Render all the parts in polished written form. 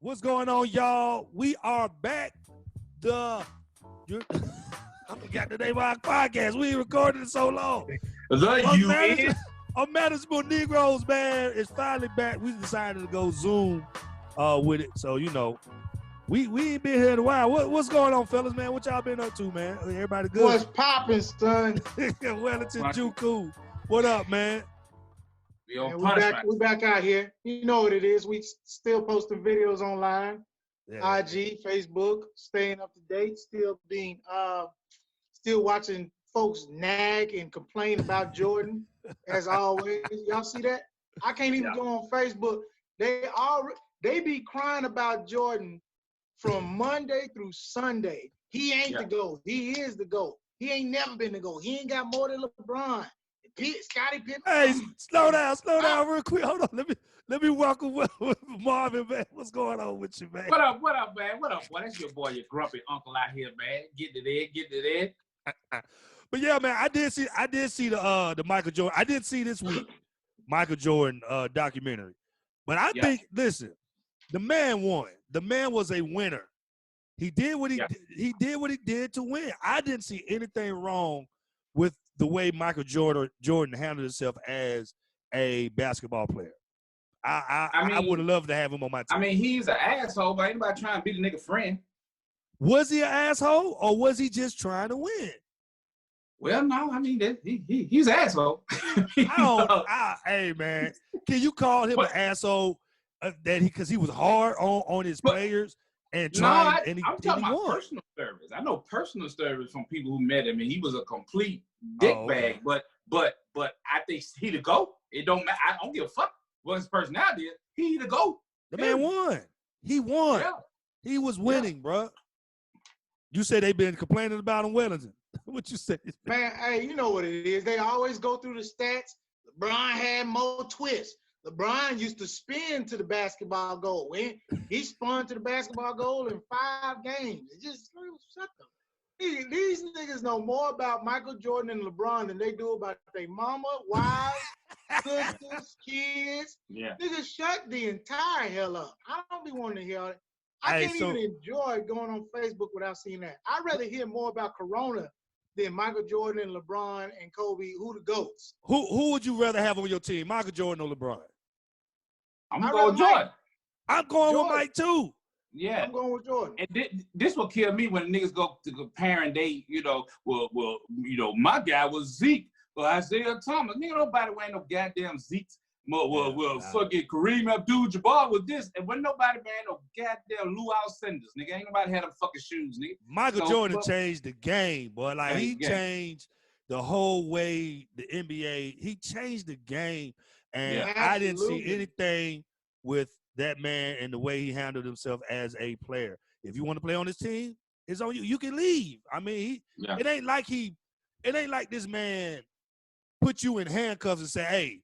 What's going on, y'all? We are back. I forgot the name of our podcast. We ain't recorded it so long. Unmanageable Negroes, man, is finally back. We decided to go Zoom with it. So, you know, we ain't been here in a while. What's going on, fellas, man? What y'all been up to, man? Everybody good? What's poppin', son? Wellington, Juku. What up, man? We back out here. You know what it is. We still posting videos online, IG, Facebook, staying up to date. Still watching folks nag and complain about Jordan as always. Y'all see that? I can't even go on Facebook. They be crying about Jordan from Monday through Sunday. He ain't the GOAT. He is the GOAT. He ain't never been the GOAT. He ain't got more than LeBron. Scottie Pippen. Hey, slow down real quick. Hold on. Let me welcome Marvin, man. What's going on with you, man? What up, man? What up, boy? That's your boy, your grumpy uncle out here, man. Get it in. But yeah, man, I did see the Michael Jordan. I did see this week Michael Jordan documentary. But I think, listen, the man won. The man was a winner. He did what he did to win. I didn't see anything wrong with the way Michael Jordan handled himself as a basketball player. I would have loved to have him on my team. I mean, he's an asshole, but anybody trying to be the nigga friend. Was he an asshole or was he just trying to win? Well, no, I mean, he's an asshole. Hey, man, can you call him an asshole because he was hard on his players? I'm talking about personal service. I know personal service from people who met him, and he was a complete dickbag. But I think he the GOAT. It don't matter. I don't give a fuck what his personality is. He the GOAT. The man won. He won. Yeah. He was winning, bro. You said they been complaining about him, Wellington. What you say? Man, hey, you know what it is. They always go through the stats. LeBron had more twists. LeBron used to spin to the basketball goal. He spun to the basketball goal in 5 games. It just shut them. These niggas know more about Michael Jordan and LeBron than they do about their mama, wives, sisters, kids. Yeah. Niggas shut the entire hell up. I don't be wanting to hear it. I can't even enjoy going on Facebook without seeing that. I'd rather hear more about Corona than Michael Jordan and LeBron and Kobe. Who the GOATs? Who would you rather have on your team, Michael Jordan or LeBron? I'm going with Jordan. I'm going with Mike too. Yeah, I'm going with Jordan. And this will kill me when niggas go to comparing. They, my guy was Zeke or Isaiah Thomas. Nigga, nobody wearing no goddamn Zeke's. Fucking Kareem Abdul-Jabbar was this, and when nobody wearing no goddamn Lou Alcindor, nigga, ain't nobody had them fucking shoes, nigga. Michael Jordan changed the game, boy. Like he changed the whole way the NBA. He changed the game. And I didn't see anything with that man and the way he handled himself as a player. If you want to play on his team, it's on you. You can leave. I mean, it ain't like this man put you in handcuffs and say, hey,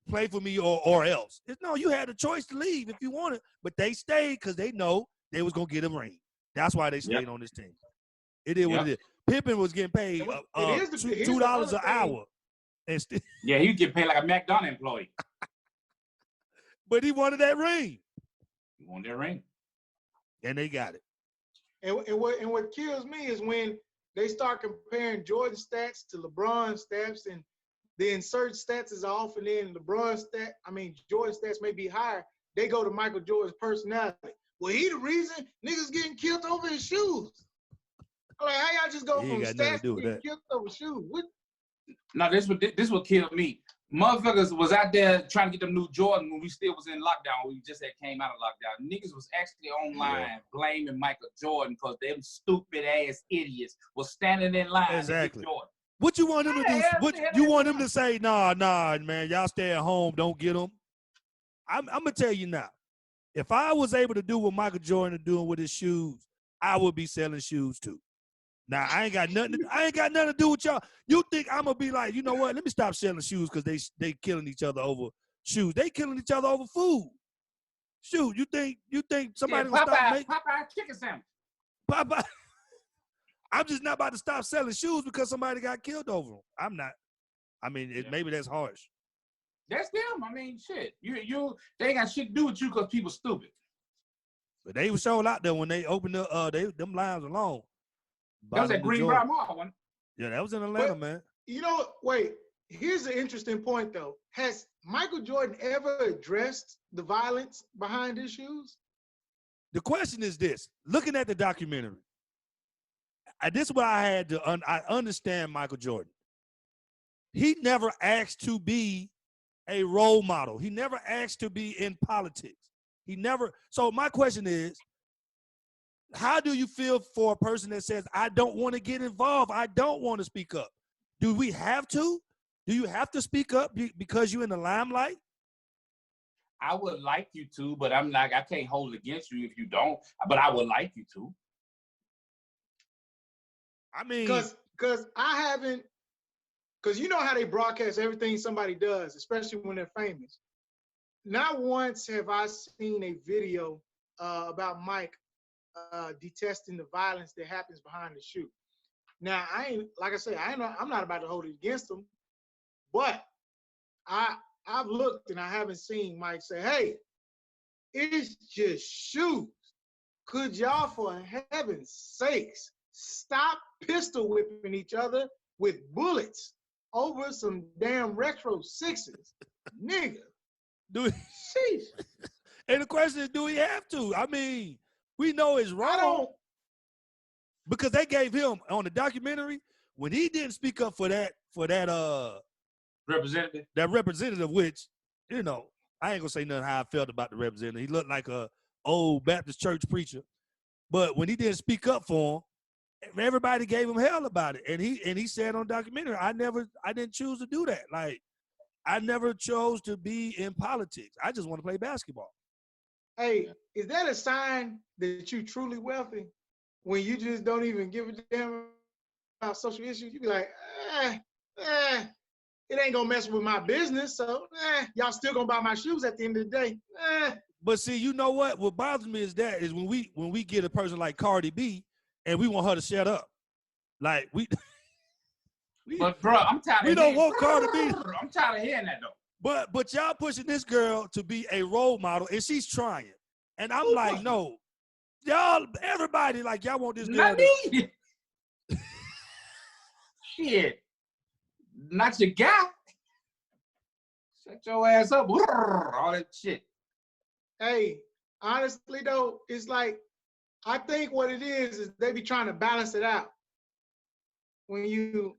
play for me or else. No, you had a choice to leave if you wanted, but they stayed because they know they was going to get a ring. That's why they stayed on this team. It is what it is. Pippen was getting paid $2 an hour. Yeah, he get paid like a McDonald's employee. But he wanted that ring. He wanted that ring. And they got it. And what kills me is when they start comparing Jordan stats to LeBron stats, and they insert stats as off, and then Jordan stats may be higher. They go to Michael Jordan's personality. Well, he the reason niggas getting killed over his shoes. Like, how y'all just go from stats to getting killed over shoes? No, this would kill me. Motherfuckers was out there trying to get them new Jordan when we still was in lockdown. We just had came out of lockdown. Niggas was actually online blaming Michael Jordan because them stupid ass idiots was standing in line to get Jordan. What you want him to do? What you want him to say? Nah, man, y'all stay at home. Don't get them. I'm gonna tell you now. If I was able to do what Michael Jordan is doing with his shoes, I would be selling shoes too. Now, I ain't got nothing to do with y'all. You think I'm going to be like, you know what? Let me stop selling shoes because they killing each other over shoes. They killing each other over food. Shoot, you think somebody will stop making Popeye chicken sandwich. Popeye. I'm just not about to stop selling shoes because somebody got killed over them. I'm not. I mean, maybe that's harsh. That's them. I mean, shit. They ain't got shit to do with you because people stupid. But they were sold out there when they opened them lines alone. That was at Greenbrier Mall, wasn't it? Yeah, that was in Atlanta, man. You know, wait. Here's an interesting point, though. Has Michael Jordan ever addressed the violence behind his shoes? The question is this: looking at the documentary, this is what I had to. I understand Michael Jordan. He never asked to be a role model. He never asked to be in politics. He never. So my question is, how do you feel for a person that says, I don't want to get involved, I don't want to speak up? Do we have to? Do you have to speak up because you're in the limelight? I would like you to, but I'm like, I can't hold it against you if you don't, but I would like you to. I mean, because I haven't, because you know how they broadcast everything somebody does, especially when they're famous. Not once have I seen a video about Mike detesting the violence that happens behind the shoe. Now, I'm not about to hold it against him, but I've looked and I haven't seen Mike say, hey, it's just shoes. Could y'all, for heaven's sakes, stop pistol whipping each other with bullets over some damn retro sixes? Nigga. And the question is, do we have to? I mean, we know it's wrong. Because they gave him on the documentary, when he didn't speak up for that representative, which, you know, I ain't gonna say nothing how I felt about the representative. He looked like a old Baptist church preacher. But when he didn't speak up for him, everybody gave him hell about it. And he said on the documentary, I didn't choose to do that. Like, I never chose to be in politics. I just want to play basketball. Hey, is that a sign that you truly wealthy? When you just don't even give a damn about social issues, you be like, it ain't gonna mess with my business, so y'all still gonna buy my shoes at the end of the day. But see, you know what? What bothers me is when we get a person like Cardi B and we want her to shut up. Like but bro, I'm tired. We don't want Cardi B. I'm tired of hearing that though. But y'all pushing this girl to be a role model, and she's trying. And I'm like, no. Y'all, everybody, like, y'all want this girl. Not me. Shit. Not your guy. Shut your ass up. All that shit. Hey, honestly though, it's like, I think what it is they be trying to balance it out. When you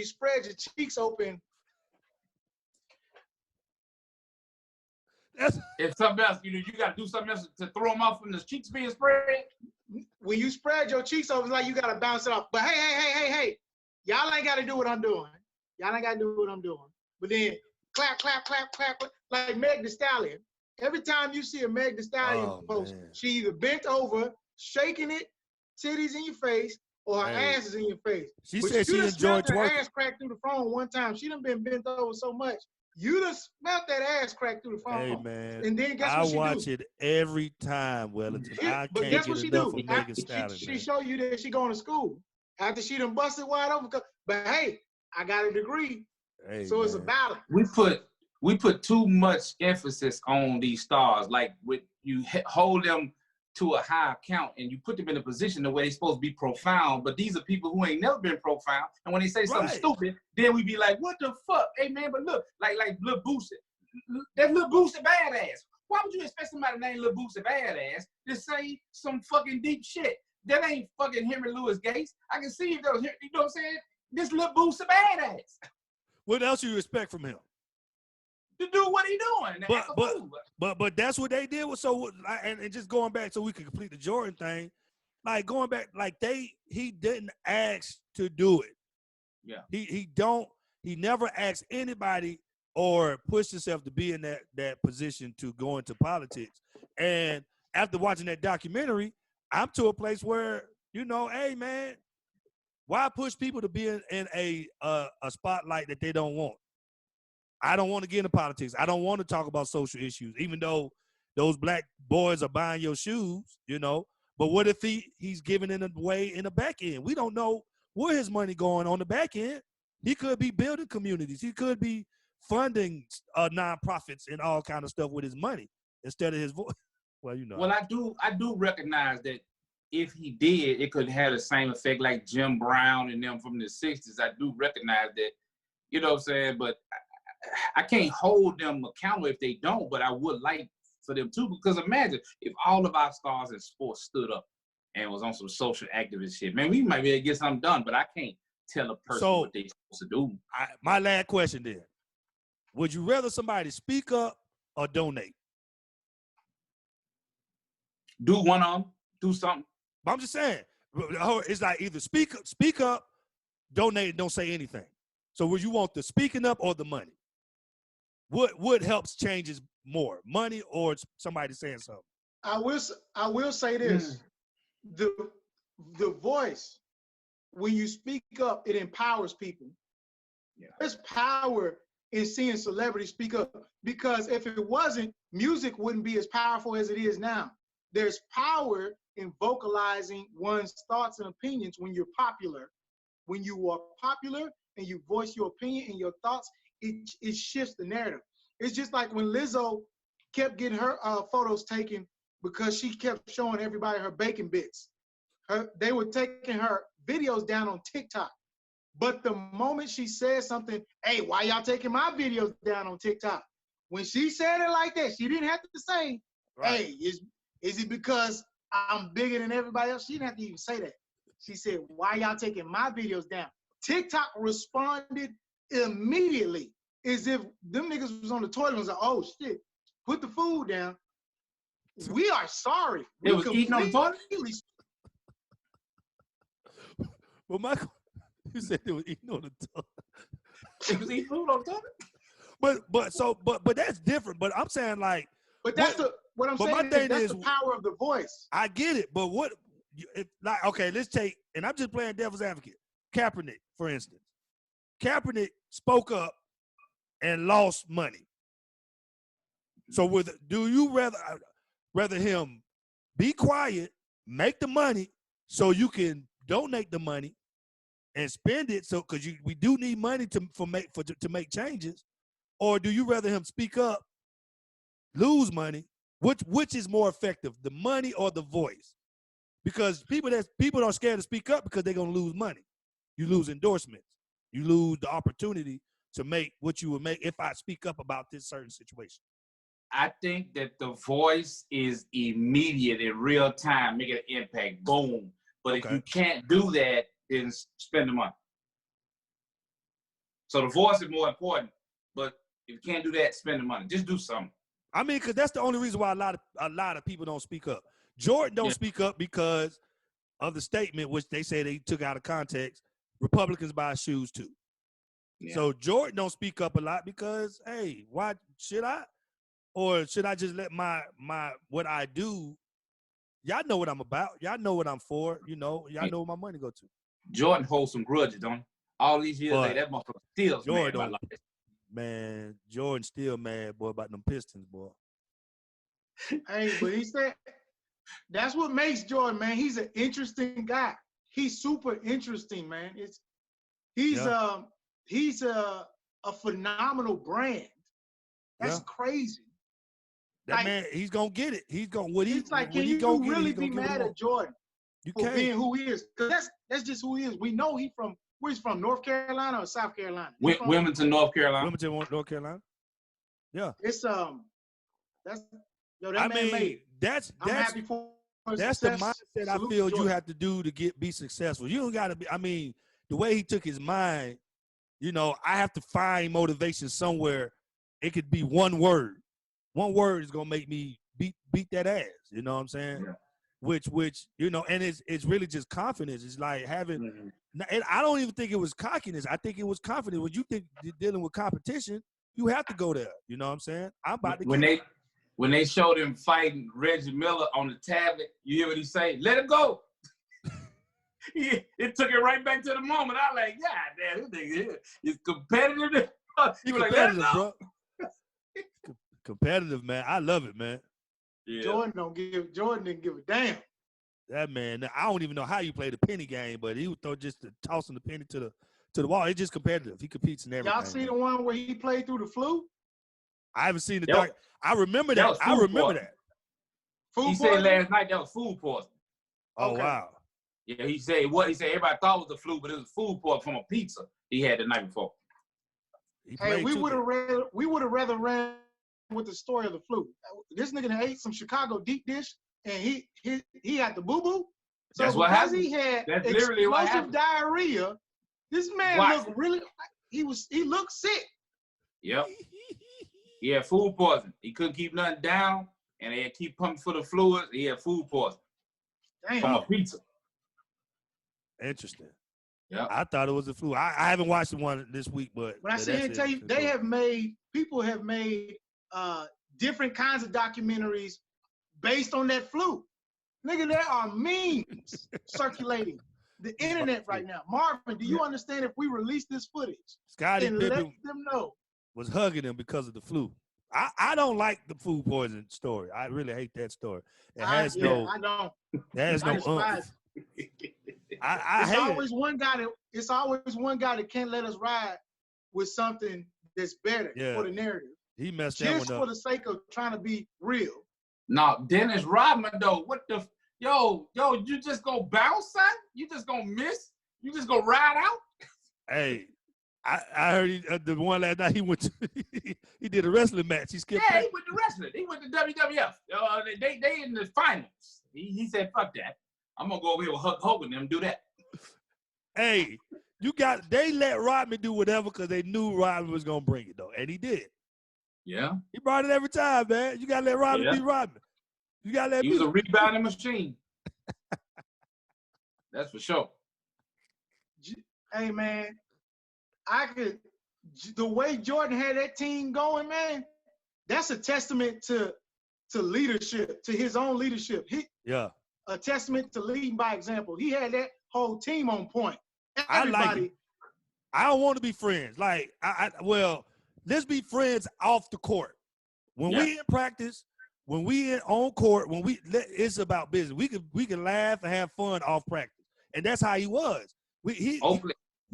spread your cheeks open. If something else, you got to do something else to throw them off from the cheeks being spread. When you spread your cheeks open, it's like you got to bounce it off. But hey, y'all ain't got to do what I'm doing. Y'all ain't got to do what I'm doing. But then clap, clap, clap, clap, clap, like Meg Thee Stallion. Every time you see a Meg Thee Stallion post, she either bent over, shaking it, titties in your face, or her ass is in your face. She said she enjoyed twerking. Her ass cracked through the phone one time. She done been bent over so much. You done smelled that ass crack through the phone. Hey, man. And then guess what she do? I watch it every time, Wellington. I can't get enough of Meg Thee Stallion. She show you that she going to school after she done busted wide open. But hey, I got a degree. Hey, so man. It's a balance. We put too much emphasis on these stars. Like, you hold them to a high account and you put them in a position the way they're supposed to be profound, but these are people who ain't never been profound. And when they say something stupid, then we be like, what the fuck? Hey man, but look, like Lil Boosie. That Lil Boosie badass. Why would you expect somebody named Lil Boosie badass to say some fucking deep shit? That ain't fucking Henry Louis Gates. I can see if those, you know what I'm saying? This Lil Boosie badass. What else you expect from him? To do what he doing. But that's what they did. So and just going back so we could complete the Jordan thing, like going back, like he didn't ask to do it. Yeah. He never asked anybody or pushed himself to be in that position to go into politics. And after watching that documentary, I'm to a place where, hey man, why push people to be in a spotlight that they don't want? I don't want to get into politics. I don't want to talk about social issues, even though those black boys are buying your shoes, But what if he's giving it away in the back end? We don't know where his money going on the back end. He could be building communities. He could be funding nonprofits and all kind of stuff with his money instead of his voice. Well, you know. Well, I do recognize that if he did, it could have the same effect like Jim Brown and them from the 60s. I do recognize that, you know what I'm saying? But I can't hold them accountable if they don't, but I would like for them to, because imagine if all of our stars in sports stood up and was on some social activist shit. Man, we might be able to get something done, but I can't tell a person what they're supposed to do. My last question then. Would you rather somebody speak up or donate? Do one on, do something. But I'm just saying, it's like either speak up, donate, don't say anything. So would you want the speaking up or the money? What helps changes more, money or somebody saying something? I will say this: the voice, when you speak up, it empowers people. Yeah. There's power in seeing celebrities speak up, because if it wasn't, music wouldn't be as powerful as it is now. There's power in vocalizing one's thoughts and opinions when you're popular. When you are popular and you voice your opinion and your thoughts, it shifts the narrative. It's just like when Lizzo kept getting her photos taken because she kept showing everybody her bacon bits. They were taking her videos down on TikTok. But the moment she said something, hey, why y'all taking my videos down on TikTok? When she said it like that, she didn't have to say, hey, is it because I'm bigger than everybody else? She didn't have to even say that. She said, why y'all taking my videos down? TikTok responded immediately, as if them niggas was on the toilet and was like, oh shit, put the food down. We are sorry. They was eating on the toilet? Well, Michael, you said they were eating on the toilet. They was eating food on the toilet? But that's different. But I'm saying like. But that's what I'm saying. That's the power of the voice. I get it, but let's take, and I'm just playing devil's advocate. Kaepernick, for instance. Kaepernick spoke up and lost money. So do you rather him be quiet, make the money, so you can donate the money and spend it, so because we do need money to make changes, or do you rather him speak up, lose money? Which is more effective, the money or the voice? Because people are scared to speak up because they're gonna lose money. You lose endorsements. You lose the opportunity to make what you would make if I speak up about this certain situation. I think that the voice is immediate in real time, making an impact, boom. But if you can't do that, then spend the money. So the voice is more important, but if you can't do that, spend the money. Just do something. I mean, because that's the only reason why a lot of people don't speak up. Jordan don't speak up because of the statement, which they say they took out of context. Republicans buy shoes too. Yeah. So Jordan don't speak up a lot because, hey, why should I? Or should I just let my what I do? Y'all know what I'm about. Y'all know what I'm for. You know, y'all know where my money go to. Jordan holds some grudges, don't he? All these years later, that motherfucker still mad about life. Man, Jordan still mad, boy, about them Pistons, boy. Hey, but he said that's what makes Jordan, man. He's an interesting guy. He's super interesting, man. He's a phenomenal brand. That's crazy. That man, he's gonna get it. He's gonna can you really be mad at Jordan for being who he is? Because that's just who he is. We know where's he from? North Carolina or South Carolina? Wilmington, North Carolina. Wilmington, North Carolina. Yeah. It's that man made. I'm happy for that's the mindset I feel you have to do to be successful. You don't gotta be. I mean, the way he took his mind, you know, I have to find motivation somewhere. It could be one word. One word is gonna make me beat that ass. You know what I'm saying? Yeah. Which you know, and it's really just confidence. It's like having. And I don't even think it was cockiness. I think it was confidence. When you think you're dealing with competition, you have to go there. You know what I'm saying? I'm about to. When they showed him fighting Reggie Miller on the tablet, you hear what he say? Let him go. It took it right back to the moment. I like, God damn, this nigga is competitive. He was like, let him go. Bro. Competitive, man. I love it, man. Yeah. Jordan didn't give a damn. That man, I don't even know how you play the penny game, but he would throw just tossing the penny to the wall. It's just competitive. He competes in everything. Y'all see the one where he played through the flu? I haven't seen the doc. I remember that. I remember that. He said last night that was food poisoning. Oh, wow. Yeah, he said everybody thought it was the flu, but it was food poisoning from a pizza he had the night before. Hey, we would have rather ran with the story of the flu. This nigga ate some Chicago deep dish and he had the boo-boo. So that's what happened. He had explosive diarrhea. This man looked really. He looked sick. Yep. He had food poisoning. He couldn't keep nothing down, and they had keep pumping for the fluids. He had food poisoning. Damn. From a pizza. Interesting. Yeah. I thought it was the flu. I haven't watched the one this week, but I say and tell you, people have made different kinds of documentaries based on that flu. Nigga, there are memes circulating the internet right now. Marvin, do you understand if we release this footage Scottie and Pippen let them know? Was hugging him because of the flu. I don't like the food poisoning story. I really hate that story. It has no. I don't. It has no oomph. It's always one guy that can't let us ride with something that's better for the narrative. He messed that one up. Just for the sake of trying to be real. No, Dennis Rodman though. What the yo, you just gonna bounce, son? You just gonna miss? You just gonna ride out? Hey, I heard the one last night he went to he did a wrestling match. He skipped. Yeah, he went to wrestling. He went to WWF. They in the finals. He said, "Fuck that. I'm gonna go over here with Hulk Hogan and them do that." Hey, they let Rodman do whatever because they knew Rodman was gonna bring it though, and he did. Yeah. He brought it every time, man. You gotta let Rodman be Rodman. You gotta let. He was a rebounding machine. That's for sure. Hey man, the way Jordan had that team going, man, that's a testament to leadership, to his own leadership. A testament to leading by example. He had that whole team on point. Everybody. I like it. I don't want to be friends. Like, let's be friends off the court. When we in practice, when we on court, it's about business. We can laugh and have fun off practice, and that's how he was. He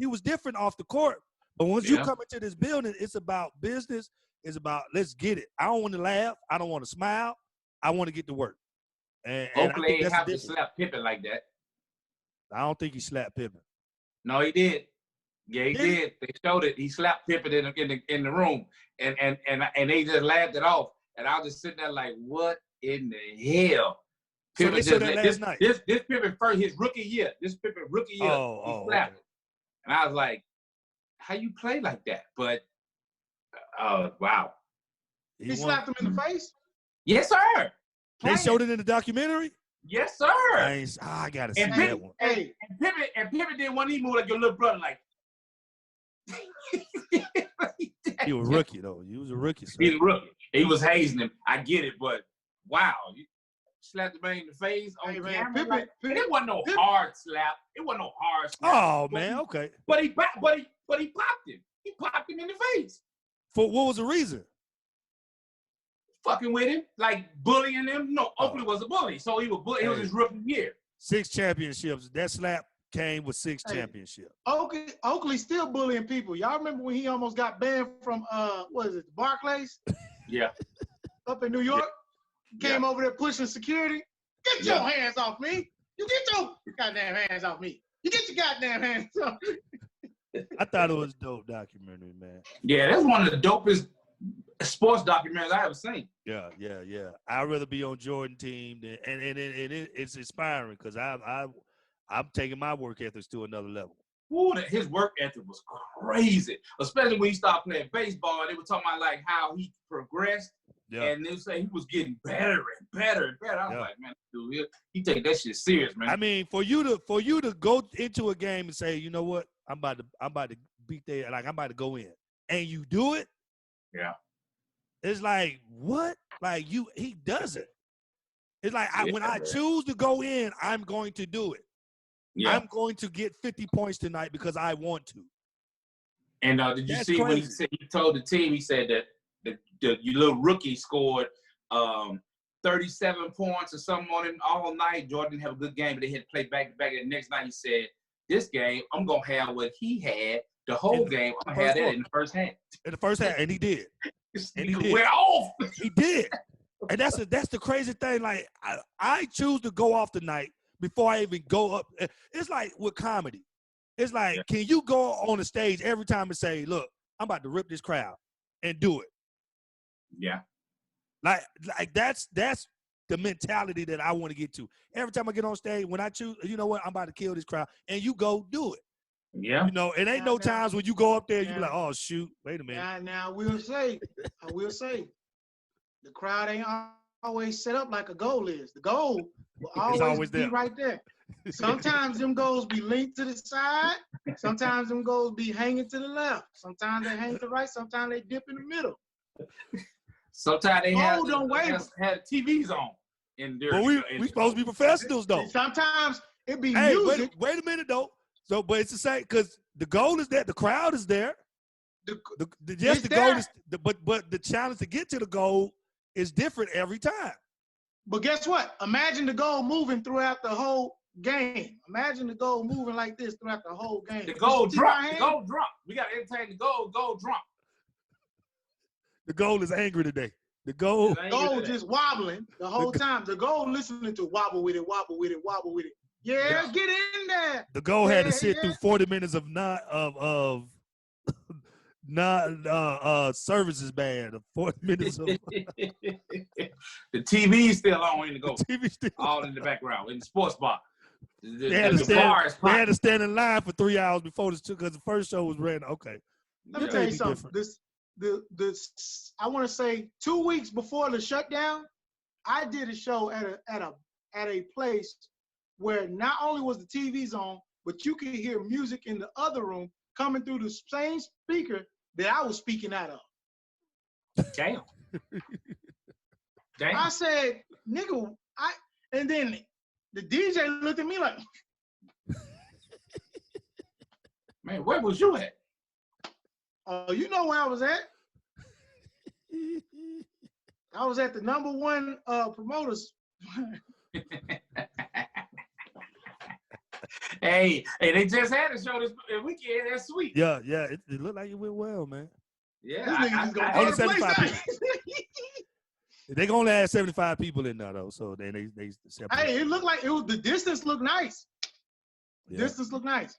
was different off the court, but once you come into this building, it's about business. It's about let's get it. I don't want to laugh. I don't want to smile. I want to get to work. And Oakley ain't have to slap Pippen like that. I don't think he slapped Pippen. No, he did. Yeah, he did. They showed it. He slapped Pippen in the room, and they just laughed it off. And I was just sitting there like, what in the hell? Pippen so they said that last night. This Pippen first, his rookie year. This Pippen rookie year. He slapped it. And I was like, how you play like that? But wow. He slapped him in the face? Yes, sir. They showed it in the documentary? Yes, sir. I gotta see that one. And Pippen didn't want to move like your little brother, like. He was a rookie though. He was a rookie. Sir. He was a rookie. He was hazing him. I get it, but wow, you slapped the man in the face on camera. It wasn't no hard slap. It wasn't no hard slap. Oh man, okay. But he popped him. He popped him in the face. For what was the reason? Fucking with him, like bullying him. No, Oakley was a bully, so he was bully. It was his rookie year. 6 championships. That slap came with 6 championships. Oakley still bullying people. Y'all remember when he almost got banned from what is it, Barclays? Yeah. Up in New York? Came over there pushing security. Get your hands off me. You get your goddamn hands off me. You get your goddamn hands off me. I thought it was a dope documentary, man. Yeah, that's one of the dopest sports documentaries I ever seen. Yeah. I'd rather be on Jordan team than, and it's inspiring because I'm taking my work ethics to another level. Ooh, his work ethic was crazy, especially when he started playing baseball. They were talking about like how he progressed, and they say he was getting better and better and better. I was like, man, dude, he take that shit serious, man. I mean, for you to go into a game and say, you know what, I'm about to beat there, like I'm about to go in, and you do it. Yeah. It's like, what? Like he does it. It's like when I choose to go in, I'm going to do it. Yeah. I'm going to get 50 points tonight because I want to. And did you see when he told the team, he said that the little rookie scored 37 points or something on him all night. Jordan didn't have a good game, but they had to play back-to-back. And the next night he said, this game, I'm going to have what he had the whole game. I'm going to have that in the first half. In the first half, and he did. And he went off. He did. And that's the crazy thing. Like I choose to go off the night before I even go up. It's like with comedy. It's like, can you go on the stage every time and say, look, I'm about to rip this crowd and do it? Yeah. Like that's the mentality that I want to get to. Every time I get on stage, when I choose, you know what, I'm about to kill this crowd, and you go do it. Yeah. You know, it ain't no times when you go up there, you be like, oh shoot, wait a minute. Now I will say, the crowd ain't always set up like a goal is. The goal will always be right there. Sometimes them goals be linked to the side. Sometimes them goals be hanging to the left. Sometimes they hang to the right. Sometimes they dip in the middle. Sometimes they have TVs on. But we supposed to be professionals though. Sometimes it be music. Wait a minute though. So, but it's the same because the goal is that the crowd is there. The goal is, but the challenge to get to the goal is different every time. But guess what? Imagine the goal moving throughout the whole game. Imagine the goal moving like this throughout the whole game. The goal drop. The goal drop. We got to entertain the goal. Goal drop. The goal is angry today. The goal just wobbling the whole time. The goal listening to wobble with it, wobble with it, wobble with it. Yeah, get in there. The goal had to sit through 40 minutes of services band. 40 minutes of the TV still on in the goal. The TV still all in the background in the sports bar. They had to stand in line for 3 hours before this because the first show was ran. Okay. Let me tell you something. I want to say 2 weeks before the shutdown, I did a show at a place where not only was the TVs on, but you could hear music in the other room coming through the same speaker that I was speaking out of. Damn. I said, nigga, and then the DJ looked at me like, man, where was you at? Oh, you know where I was at? I was at the #1 promoters. Hey, they just had a show this weekend. That's sweet. Yeah. It looked like it went well, man. Yeah. Only 75 people. They gonna have 75 people in there though, so then they separate. Hey, it looked like the distance looked nice. The distance looked nice.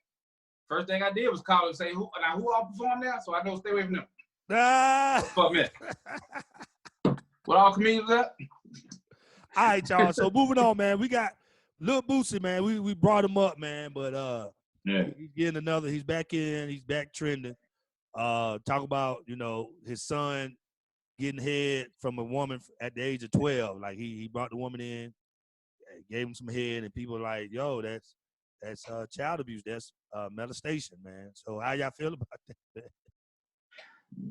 First thing I did was call and say who all performed there, so I know stay away from them. Fuck me. What all comedians up? All right, y'all. So moving on, man. We got Lil Boosie, man. We brought him up, man, but he's getting another. He's back in. He's back trending. Talk about his son getting head from a woman at the age of 12. Like he brought the woman in, gave him some head, and people are like, yo, that's child abuse. That's molestation, man. So how y'all feel about that?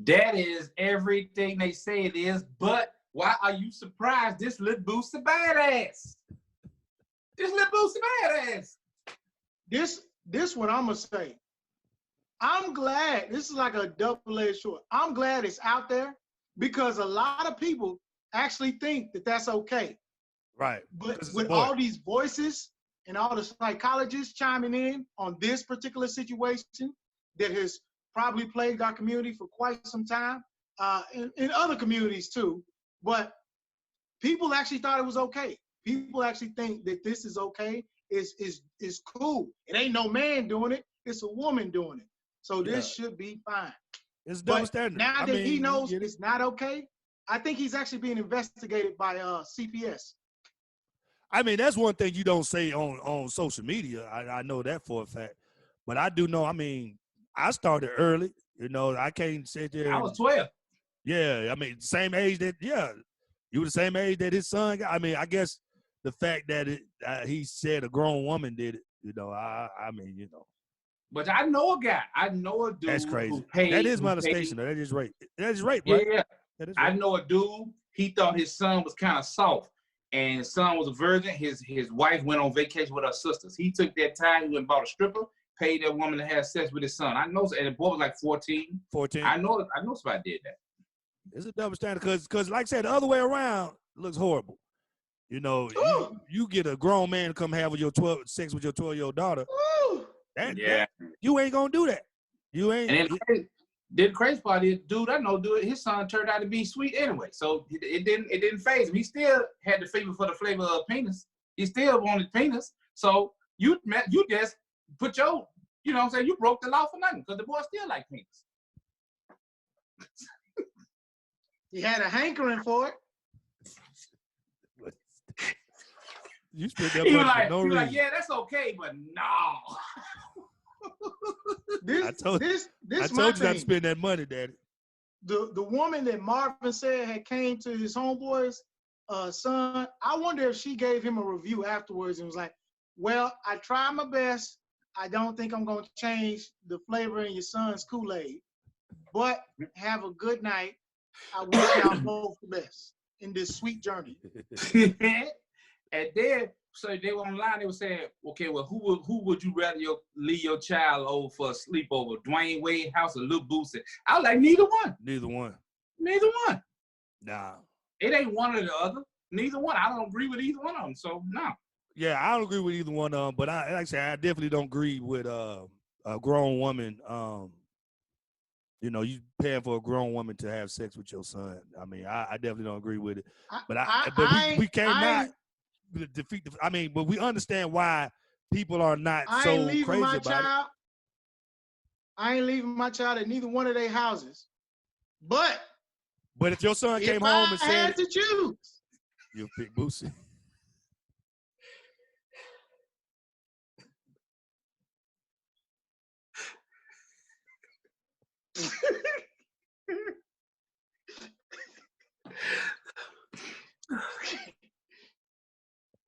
That is everything they say it is, but why are you surprised? This Lil Boosie badass. This Lil Boosie badass. This what I'm gonna say. I'm glad, this is like a double-edged sword. I'm glad it's out there because a lot of people actually think that that's okay. Right. But with all these voices and all the psychologists chiming in on this particular situation that has probably plagued our community for quite some time, in other communities too, but people actually thought it was okay. People actually think that this is okay, is cool. It ain't no man doing it, it's a woman doing it. So this should be fine. It's double standard. Now that he knows it's not okay, I think he's actually being investigated by CPS. I mean, that's one thing you don't say on social media. I know that for a fact. But I do know, I mean, I started early. I can't sit there. I was 12. Yeah, I mean, same age that, you were the same age that his son got. I mean, I guess the fact that he said a grown woman did it, I mean. But I know a guy. I know a dude. That's crazy. Who paid, that is molestation. That is rape. That is rape, right? Yeah. That is rape. I know a dude. He thought his son was kind of soft, and his son was a virgin. His wife went on vacation with her sisters. He took that time. He went and bought a stripper, paid that woman to have sex with his son. I know, and the boy was like 14. 14. I know somebody did that. It's a double standard because, like I said, the other way around looks horrible. You get a grown man to come have sex with your 12-year-old daughter. That, you ain't gonna do that. You ain't. The crazy part is, dude, I know, his son turned out to be sweet anyway. So it didn't phase him. He still had the fever for the flavor of penis. He still wanted penis. So you just put your, you know what I'm saying, you broke the law for nothing because the boy still like penis. He had a hankering for it. You spent that money for no reason. Like, yeah, that's okay, but no. I told you not to spend that money, Daddy. The woman that Marvin said had came to his homeboy's son, I wonder if she gave him a review afterwards and was like, well, I tried my best. I don't think I'm going to change the flavor in your son's Kool-Aid, but have a good night. I wish y'all both the best in this sweet journey. And then, so they were online, they were saying, okay, well, who would you rather leave your child over for a sleepover? Dwayne Wade house or Lil Boosie? I was like, neither one. Neither one. Neither one. Nah. It ain't one or the other. Neither one. I don't agree with either one of them, so no. Yeah, I don't agree with either one of them, but like I said, I definitely don't agree with a grown woman. You know, you paying for a grown woman to have sex with your son. I mean, I definitely don't agree with it. But we cannot defeat the. But we understand why people are not so crazy about it. I ain't leaving my child at neither one of their houses. But if your son came home and said, I had to choose, you'll pick Boosie.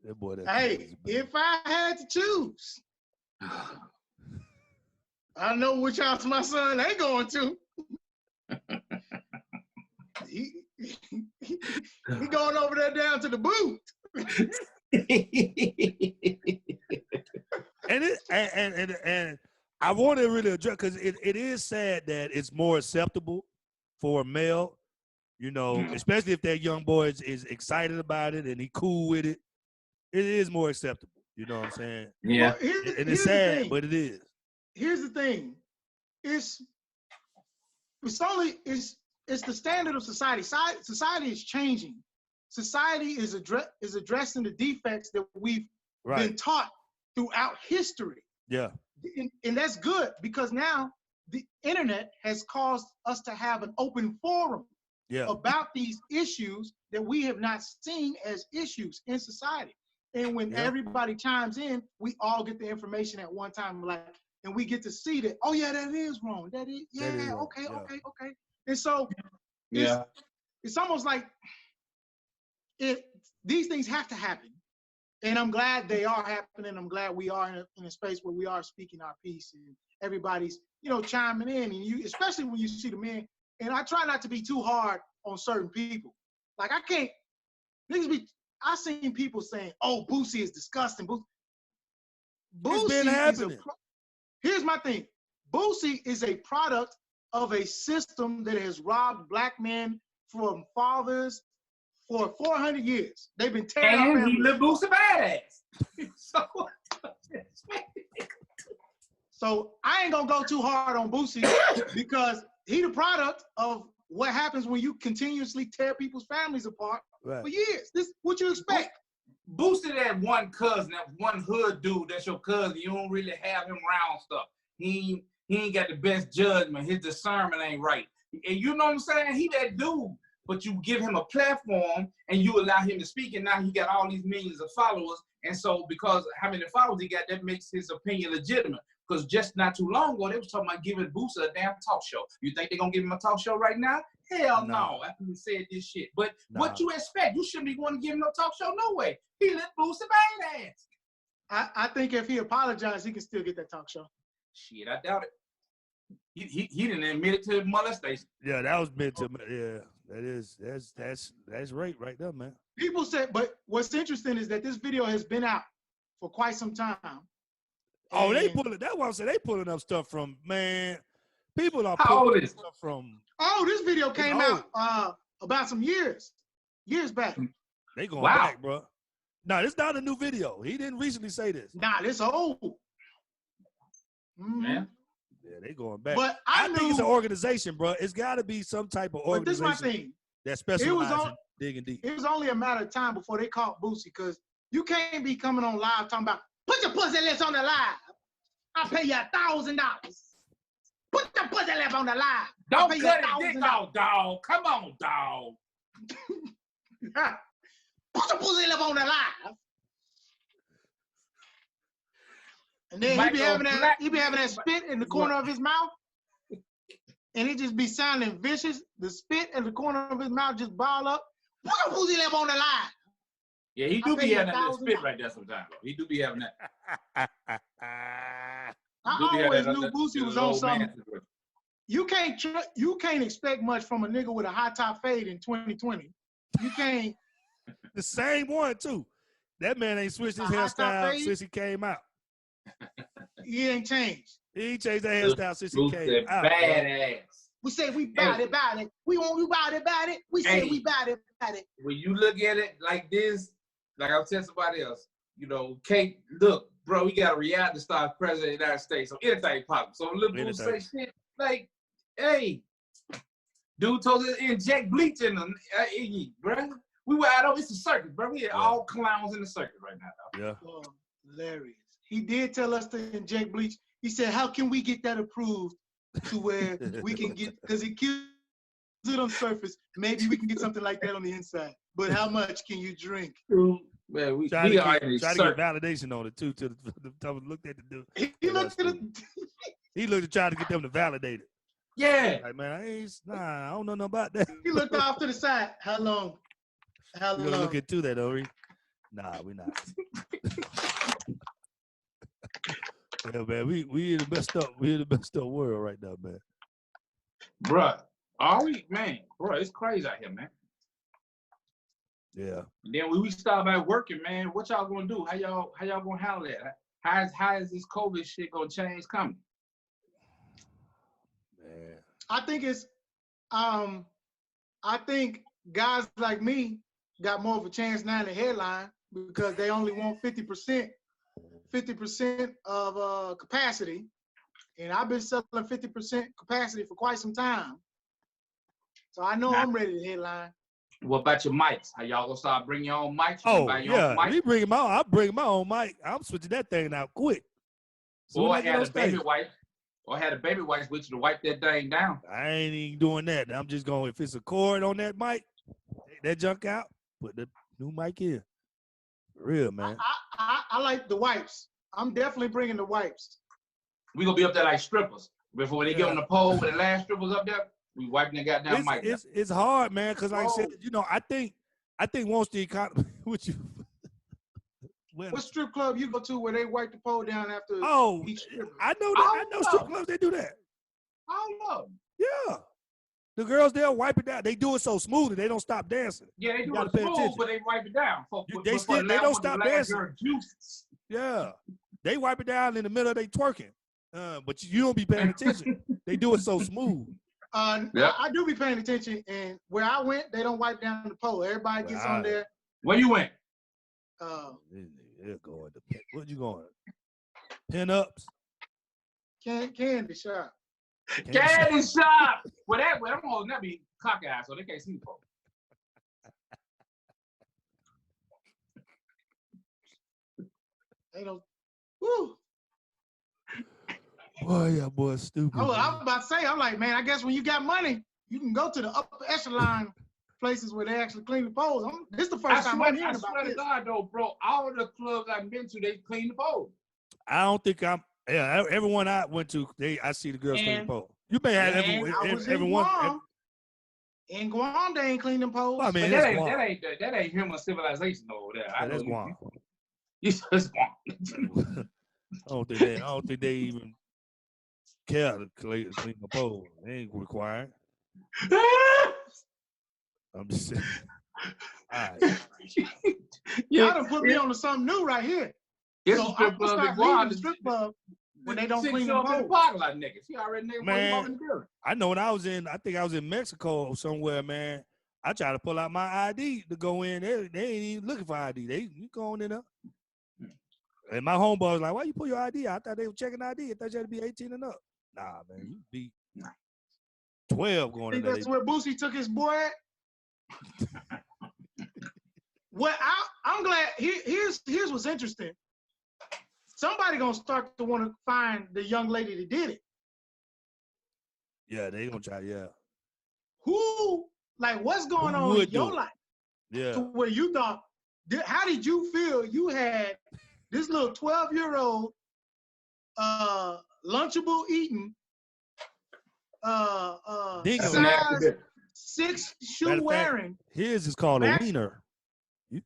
That boy, hey, if I had to choose, I know which house my son ain't going to. He going over there down to the boot. and I want to really address, because it is sad that it's more acceptable for a male, you know, especially if that young boy is excited about it and he cool with it. It is more acceptable. You know what I'm saying? Yeah. Well, it's sad, but it is. Here's the thing. It's the standard of society. Society is changing. Society is addressing the defects that we've been taught throughout history. Yeah. And that's good, because now the internet has caused us to have an open forum about these issues that we have not seen as issues in society. And when everybody chimes in, we all get the information at one time, and we get to see that, oh yeah, that is wrong. That is okay. And so it's almost like these things have to happen. And I'm glad they are happening. I'm glad we are in a space where we are speaking our piece and everybody's, chiming in. And especially when you see the men. And I try not to be too hard on certain people. Like I've seen people saying, "Oh, Boosie is disgusting." Boosie here's my thing. Boosie is a product of a system that has robbed black men from fathers for 400 years. They've been tearing up families. And Lil Boosie badass. So I ain't gonna go too hard on Boosie because he the product of what happens when you continuously tear people's families apart for years. This what you expect. Boosie, that one cousin, that one hood dude, that's your cousin. You don't really have him around stuff. He ain't got the best judgment. His discernment ain't right. And you know what I'm saying? He that dude, but you give him a platform and you allow him to speak, and now he got all these millions of followers. And so because how many followers he got, that makes his opinion legitimate. Because just not too long ago, they was talking about giving Boosie a damn talk show. You think they're going to give him a talk show right now? Hell no. After he said this shit. But what you expect? You shouldn't be going to give him no talk show. No way. He let Boosie bang ass. I think if he apologized, he can still get that talk show. Shit, I doubt it. He didn't admit it to molestation. Yeah, that was meant to. Yeah, that's rape right there, man. People said, but what's interesting is that this video has been out for quite some time. Oh, they pulling. That's why I said they pulling up stuff from, man. People are pulling stuff from. Oh, this video came out about some years back. They going back, bro. No, this not a new video. He didn't recently say this. Nah, this old. Man, Yeah, they going back. But I think it's an organization, bro. It's got to be some type of organization. But this is my thing. That specializes in digging deep. It was only a matter of time before they caught Boosie, because you can't be coming on live talking about, put your pussy lips on the live. I'll pay you $1,000. Put your pussy lip on the live. Don't cut it dick off, dog. Come on, dog. Put your pussy lip on the live. And then he be having that spit in the corner of his mouth. And it just be sounding vicious. The spit in the corner of his mouth just ball up. Put your pussy lip on the live. Yeah, he do be having that spit right there sometimes. He do be having that. I always knew Boosie was on something. You can't expect much from a nigga with a high top fade in 2020. You can't. The same one too. That man ain't switched his hairstyle since he came out. He ain't changed. He ain't changed that hairstyle since he came out. Badass. We say we bout it. We want you bout it. We say we bout it. When you look at it like this, like I was telling somebody else, you know, Kate, look, bro, we got a reality star president of the United States, so anything possible. So Lil Boosie say shit like, hey, dude told us to inject bleach in them, bro. We were out of it's a circus, bro. We had all clowns in the circus right now. Yeah. Oh, hilarious. He did tell us to inject bleach. He said, how can we get that approved to where we can get, because it kills it on the surface, maybe we can get something like that on the inside. But how much can you drink? Man, we try to get validation on it too. To the looked at the dude. He looked at it. He looked to try to get them to validate it. Yeah. Like, man, I don't know nothing about that. He looked off to the side. How long? How long? You're gonna look into that, Ori? Nah, we're not. Yeah, man, we in the best up. We in the best up world right now, man. Bruh, are we, man? Bro, it's crazy out here, man. Yeah. And then when we start back working, man, what y'all gonna do? How y'all gonna handle that? How is this COVID shit gonna change coming? Man, I think it's I think guys like me got more of a chance now in the headline because they only want 50% of capacity, and I've been selling 50% capacity for quite some time. So I know I'm ready to headline. What about your mics? How y'all gonna start bringing your own mics? Oh, yeah. We bring my own. I'm bringing my own mic. I'm switching that thing out quick. So or I had a baby wipe. Or had a baby wipe with you to wipe that thing down. I ain't even doing that. I'm just going, if it's a cord on that mic, take that junk out, put the new mic in. For real, man. I like the wipes. I'm definitely bringing the wipes. We gonna be up there like strippers. Before they get on the pole with the last strippers up there, we wiping the goddamn mic. It's hard, man, because like I said, you know, I think once the economy, what strip club you go to where they wipe the pole down after each stripper? I know that. I know strip clubs, they do that. I don't know. Yeah. The girls, they'll wipe it down. They do it so smoothly, they don't stop dancing. Yeah, they do it smooth, but they wipe it down. They don't stop dancing. Yeah. They wipe it down in the middle of they twerking. But you don't be paying attention. They do it so smooth. I do be paying attention, and where I went, they don't wipe down the pole. Everybody gets on there. Where you went? What you going? Pin-ups? Candy shop. Candy shop. Well, I'm gonna never be cockeyed, so they can't see the pole. They don't. Woo. Boy, yeah, boy, stupid. I was about to say, I'm like, man, I guess when you got money, you can go to the upper echelon places where they actually clean the poles. This is the first time I'm hearing about this. I swear to God, though, bro, all the clubs I've been to, they clean the pole. I don't think everyone I went to, I see the girls clean the pole. You may have everyone. In Guam, they ain't clean them poles. Well, I mean, that ain't human civilization over there. Yeah, that's Guam. It's Guam. I don't think they even care to clean the pole. They ain't required. I'm just saying. All right. Y'all done put me on to something new right here. This so I'm gonna start leaving the strip club when they don't clean the pole. Like niggas. You already niggas. Man, I know when I think I was in Mexico or somewhere, man. I tried to pull out my ID to go in. They ain't even looking for ID. You going in there. And my homeboy was like, why you pull your ID out? I thought they were checking ID. I thought you had to be 18 and up. Nah, man, you beat 12 going in there. That's where Boosie took his boy at? Well, I'm glad. Here's what's interesting. Somebody gonna start to want to find the young lady that did it. Yeah, they gonna try. Yeah. Who? Like, what's going on in your life? Yeah. To where you thought? How did you feel? You had this little 12-year-old, Lunchable eating, size 6 shoe wearing. His is called a wiener.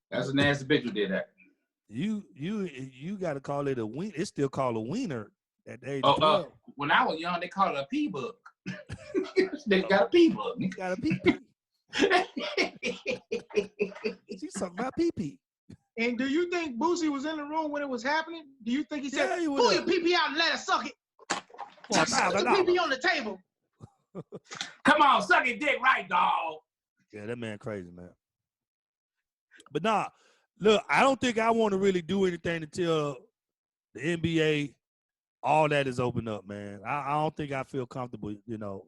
That's a nasty bitch who did that. You got to call it a wiener. It's still called a wiener at the age of 12. When I was young, they called it a pee bug. They got a pee bug. You got a pee pee. She's talking about pee pee. And do you think Boosie was in the room when it was happening? Do you think he said, pull your pee pee out and let her suck it? Suck the pee pee on the table. Come on, suck your dick right, dog. Yeah, that man crazy, man. But nah, look, I don't think I want to really do anything until the NBA, all that is open up, man. I don't think I feel comfortable, you know,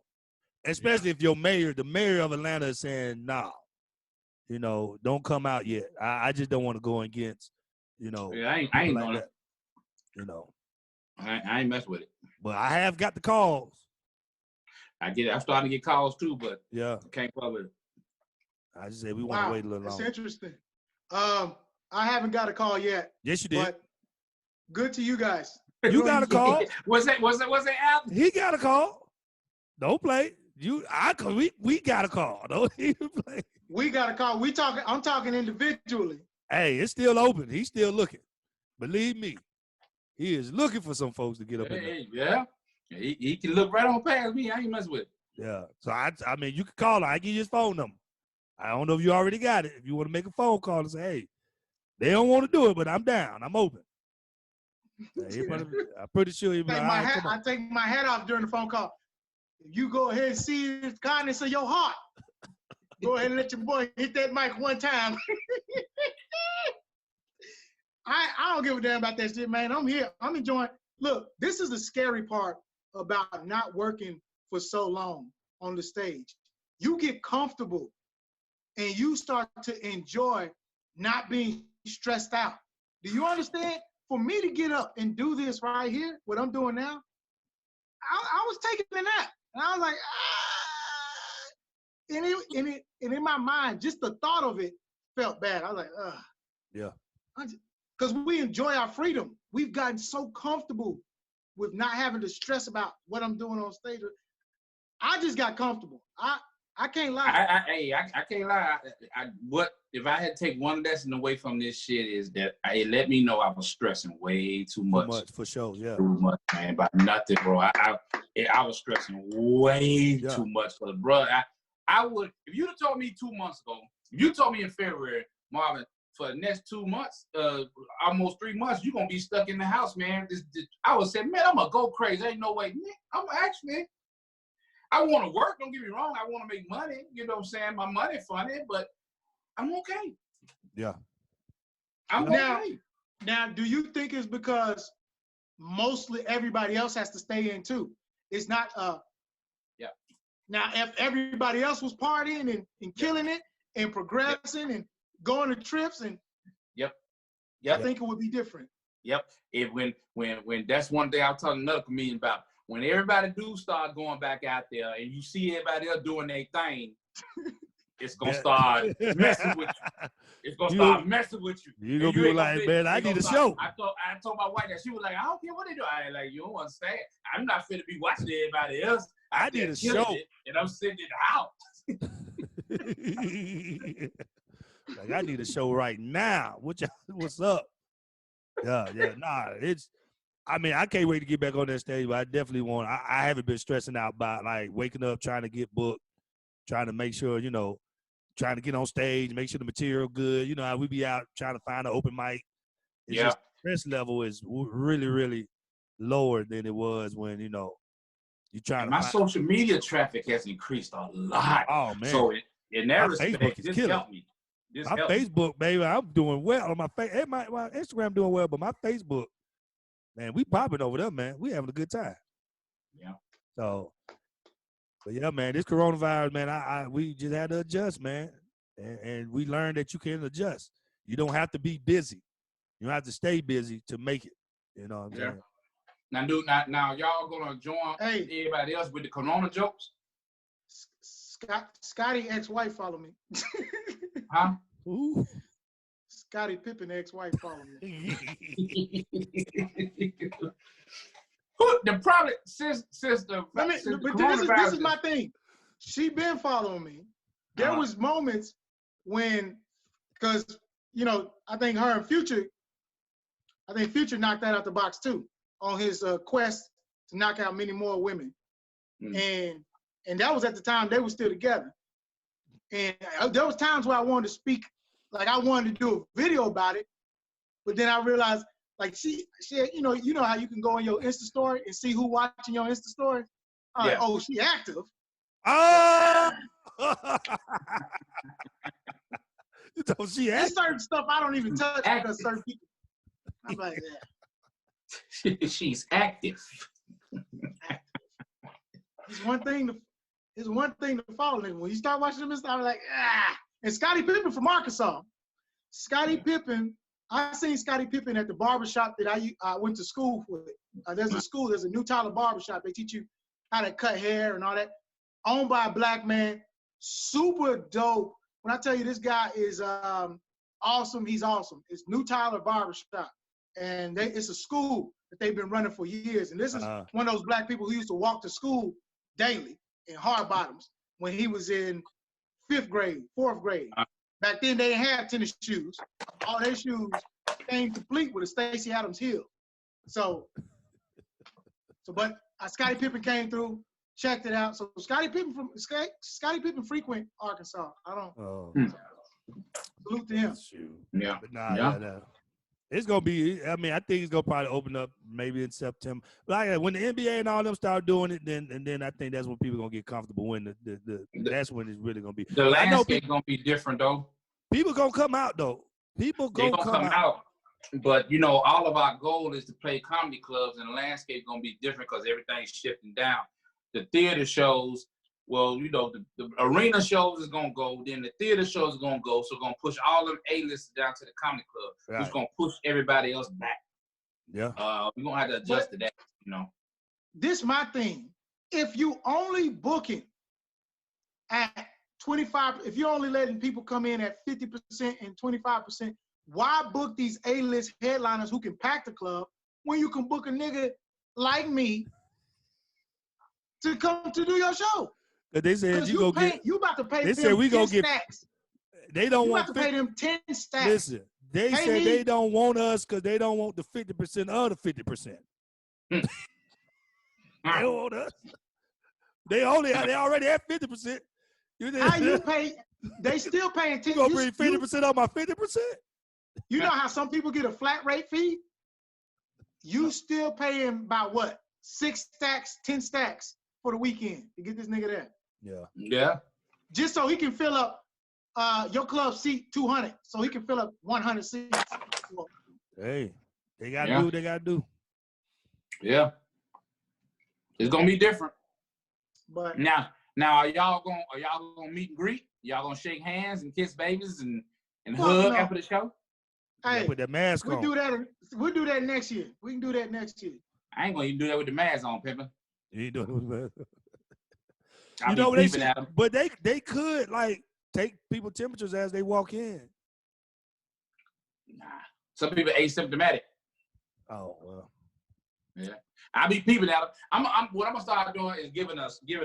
especially if the mayor of Atlanta is saying, nah, you know, don't come out yet. I just don't want to go against, you know. Yeah, I ain't like gonna. that, you know. I ain't mess with it. But I have got the calls. I get it. I'm starting to get calls too, but yeah, I can't fuck with it. I just said we want to wait a little longer. That's interesting. I haven't got a call yet. Yes, you did. But good to you guys. You got a call. Was that out? He got a call. Don't play. We got a call. Don't even play. We got a call. I'm talking individually. Hey, it's still open. He's still looking. Believe me, he is looking for some folks to get up in there. Yeah. He can look right on past me. I ain't mess with it. Yeah. So I mean, you can call her. I give you his phone number. I don't know if you already got it. If you want to make a phone call and say, hey, they don't want to do it, but I'm down. I'm open. I'm pretty sure he'll be like, I take my hat off during the phone call. If you go ahead and see the kindness of your heart, go ahead and let your boy hit that mic one time. I don't give a damn about that shit, man. I'm here. I'm enjoying. Look, this is the scary part about not working for so long on the stage. You get comfortable and you start to enjoy not being stressed out. Do you understand? For me to get up and do this right here, what I'm doing now, I was taking a nap. And I was like, and in my mind, just the thought of it felt bad. I was like, yeah. Because we enjoy our freedom. We've gotten so comfortable with not having to stress about what I'm doing on stage. I just got comfortable. I can't lie. I can't lie. What if I had to take one lesson away from this shit is that it let me know I was stressing way too much. Too much, for sure, yeah. Too much, man, about nothing, bro. I was stressing way too much for the bro. I would, if you'd have told me 2 months ago, if you told me in February, Marvin, for the next 2 months, almost 3 months, you're gonna be stuck in the house, man. I would say, man, I'm gonna go crazy. Ain't no way. I'm actually. I want to work, don't get me wrong. I want to make money, you know what I'm saying? My money funny, but I'm okay. Yeah. I'm okay. Now, do you think it's because mostly everybody else has to stay in too? It's not, yeah. Now, if everybody else was partying and killing it and progressing and going to trips and I think it would be different. Yep. When that's one thing I was talking to another comedian about. When everybody do start going back out there and you see everybody else doing their thing, it's going to start messing with you. It's going to start messing with you. You're going to be like, man, I need a show. I told my wife that. She was like, I don't care what they do. I like, you don't understand. I'm not fit to be watching everybody else. I need a show. And I'm sitting in the house. Like, I need a show right now. What's up? Yeah. Nah, I mean, I can't wait to get back on that stage, but I definitely want. I haven't been stressing out about like waking up, trying to get booked, trying to make sure, you know, trying to get on stage, make sure the material good. You know, how we be out trying to find an open mic. It's just stress level is really, really lower than it was when, you know, you trying to. My social media traffic has increased a lot. Oh man! So in that respect, this helped me. My Facebook, baby, I'm doing well on my my Instagram doing well, but my Facebook. Man, we popping over there, man. We having a good time. Yeah. So, but yeah, man, this coronavirus, man, we just had to adjust, man. And we learned that you can adjust. You don't have to be busy. You don't have to stay busy to make it. You know what I'm saying? Now, y'all gonna join everybody else with the corona jokes? Scotty ex-wife follow me. Huh? Ooh. Scottie Pippen ex-wife follow me. The problem since the this is my thing. She been following me. There was moments when, because I think her and Future knocked that out the box too on his quest to knock out many more women, and that was at the time they were still together. And there was times where I wanted to speak, like I wanted to do a video about it, but then I realized, like she you know how you can go on your Insta story and see who watching your Insta story. Like, oh, she active. Oh. She There's certain stuff I don't even touch because certain people. I'm like, she's active. It's one thing to follow them. When you start watching them, I'm like, ah. And Scottie Pippen from Arkansas. Scottie Pippen, I seen Scottie Pippen at the barbershop that I went to school with. There's a New Tyler barbershop. They teach you how to cut hair and all that. Owned by a black man, super dope. When I tell you this guy is awesome, he's awesome. It's New Tyler Barbershop. And it's a school that they've been running for years. And this is one of those black people who used to walk to school daily in hard bottoms when he was in 5th grade, 4th grade. Back then they didn't have tennis shoes. All their shoes came complete with a Stacey Adams heel. But Scottie Pippen came through, checked it out. So Scottie Pippen frequent Arkansas. I don't salute to him. Yeah. But nah. It's gonna be. I mean, I think it's gonna probably open up maybe in September. Like when the NBA and all them start doing it, then I think that's when people gonna get comfortable. When that's when it's really gonna be. The landscape gonna be different though. People gonna come out though. People gonna come out. But all of our goal is to play comedy clubs, and the landscape gonna be different because everything's shifting down. The theater shows. Well, the arena shows is going to go, then the theater shows is going to go, so we're going to push all them A-listers down to the comedy club, right, which is going to push everybody else back. Yeah. We're going to have to adjust to that, This my thing. If you only booking at 25, if you're only letting people come in at 50% and 25%, why book these A-list headliners who can pack the club when you can book a nigga like me to come to do your show? They said you about to pay they them said we 10 gonna stacks. They don't you want about to pay them 10 stacks. Listen, they said they don't want us because they don't want the 50% of the 50%. They don't want us. They already at 50%. How you pay? They still paying 10%. You gonna bring 50% of my 50%? You know how some people get a flat rate fee? You still paying about what? 6 stacks, 10 stacks for the weekend to get this nigga there. Yeah. Just so he can fill up your club seat 200, so he can fill up 100 seats. Hey, they gotta do what they gotta do. Yeah. It's gonna be different. But now are y'all gonna meet and greet? Y'all gonna shake hands and kiss babies and hug after the show? Hey, put that mask on. We'll do that next year. We can do that next year. I ain't gonna even do that with the mask on, Pimpin'. You ain't doing it with the mask. But they could like take people temperatures as they walk in. Nah. Some people asymptomatic. Oh well. Yeah. I be peeping at them. What I'm gonna start doing is giving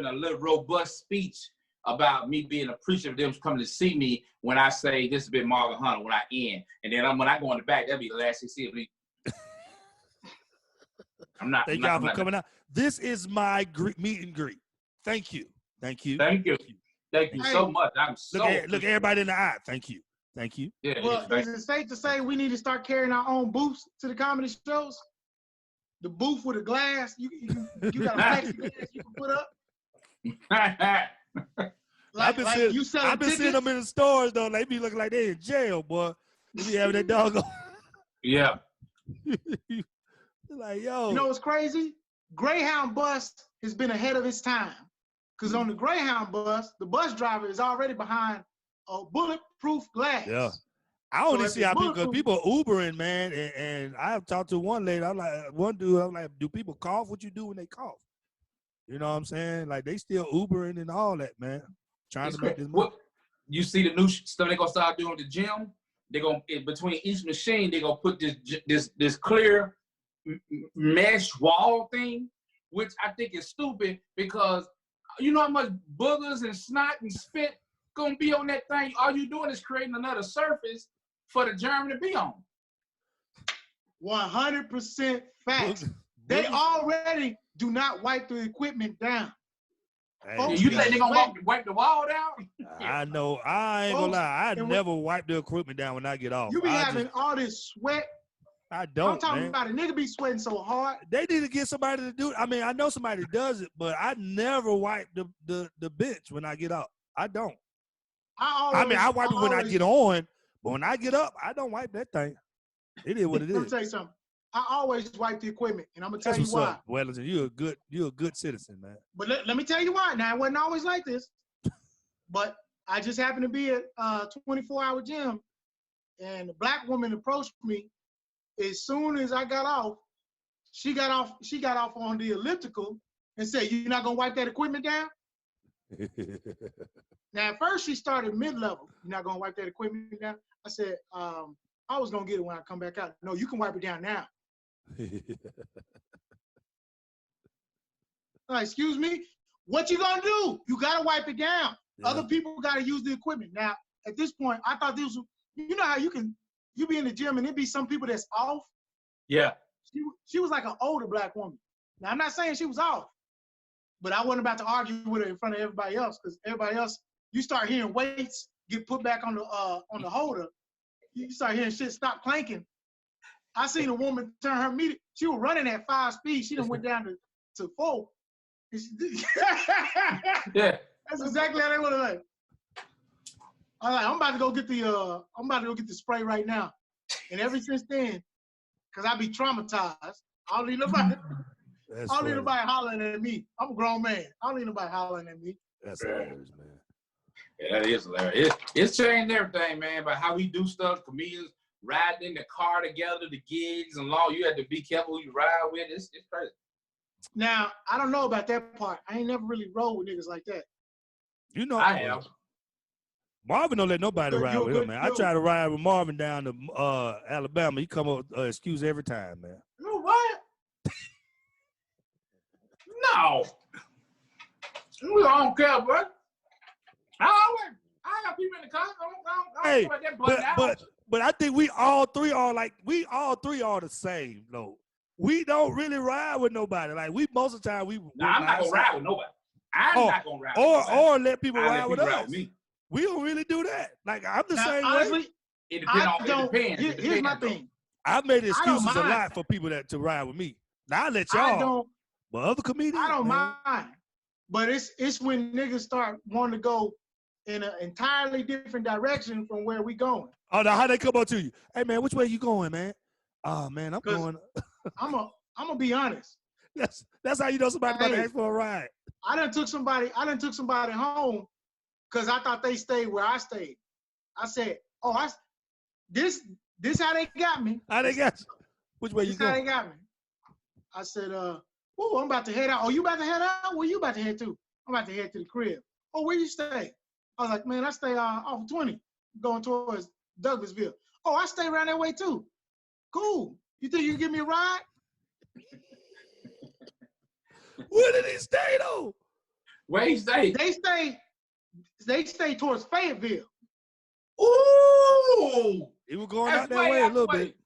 a little robust speech about me being appreciative of them coming to see me when I say this has been Marvin Hunter when I end. And then when I go in the back, that'll be the last you see of me. Thank y'all for coming out. This is my meet and greet. Thank you. Thank you so much. I'm look everybody in the eye. Thank you. Yeah, well, is it safe to say we need to start carrying our own booths to the comedy shows? The booth with a glass, you got a plexiglass you can put up. I've been seeing them in the stores though. They be looking like they in jail, boy. They be having that dog on. Yeah. Like, yo. You know what's crazy? Greyhound bus has been ahead of its time. Because on the Greyhound bus, the bus driver is already behind a bulletproof glass. Yeah. I only see how people Ubering, man, and I've talked to one lady. I'm like, one dude, I'm like, do people cough? What you do when they cough? You know what I'm saying? Like they still Ubering and all that, man. Trying to make this money. You see the new stuff they're gonna start doing at the gym? They're gonna between each machine, they're gonna put this clear mesh wall thing, which I think is stupid because you know how much boogers and snot and spit gonna be on that thing. All you doing is creating another surface for the germ to be on. 100% facts. They already do not wipe the equipment down. Hey, you think they're gonna wipe the wall down? I know. I ain't gonna lie. I never wipe the equipment down when I get off. You be having all this sweat. I don't. I'm talking about a nigga be sweating so hard. They need to get somebody to do it. I mean, I know somebody does it, but I never wipe the bench when I get up. I don't. I wipe it when I get on, but when I get up, I don't wipe that thing. It is what it is. Let me tell you something. I always wipe the equipment, and I'm gonna tell you why. Wellington, you're a good citizen, man. But let me tell you why. Now, it wasn't always like this, but I just happened to be at a 24-hour gym, and a black woman approached me. As soon as I got off, she got off on the elliptical and said, "You're not gonna wipe that equipment down?" Now, at first, she started mid-level. "You're not gonna wipe that equipment down?" I said, "I was gonna get it when I come back out." "No, you can wipe it down now." Excuse me? What you gonna do? You gotta wipe it down. Yeah. Other people gotta use the equipment. Now, at this point, I thought this was, you know how you be in the gym and there be some people that's off? Yeah. She was like an older black woman. Now, I'm not saying she was off, but I wasn't about to argue with her in front of everybody else, because everybody else, you start hearing weights get put back on the holder, you start hearing shit stop clanking. I seen a woman turn her meter. She was running at 5 speed. She done went down to 4. Yeah. That's exactly how they would have like. I'm about to go get the spray right now. And ever since then, because I be traumatized, I don't need nobody hollering at me. I'm a grown man. I don't need nobody hollering at me. That's hilarious, man. Yeah, that is hilarious. It's changed everything, man, about how we do stuff. Comedians riding in the car together, the gigs and law. You have to be careful who you ride with. It's crazy. Now, I don't know about that part. I ain't never really rode with niggas like that. You know, I have. Marvin don't let nobody ride with him, man. I try to ride with Marvin down to Alabama. He come up excuse every time, man. You know what? No. We don't care, bro. I got people in the car. I don't but I think we all three are the same, though. We don't really ride with nobody. Like most of the time I'm not gonna ride with nobody. I'm not gonna ride with nobody. Or let people ride with us. Me. We don't really do that. Like I'm the same honestly, way. It depends. Here's my thing. I've made excuses a lot for people to ride with me. Now I let y'all. But other comedians, I don't mind. But it's when niggas start wanting to go in an entirely different direction from where we going. Oh, now how they come up to you? Hey man, which way you going, man? Oh man, I'm going. I'm gonna be honest. That's how you know somebody about to ask for a ride. I done took somebody home because I thought they stayed where I stayed. I said, this how they got me. How they got you? Which way you going? How they got me. I said, I'm about to head out. Oh, you about to head out? Where you about to head to? I'm about to head to the crib. Oh, where you stay? I was like, man, I stay off of 20, going towards Douglasville. Oh, I stay around that way too. Cool. You think you can give me a ride? Where did he stay though? Where he stay? They stay towards Fayetteville. Ooh! He was going out that way a little bit.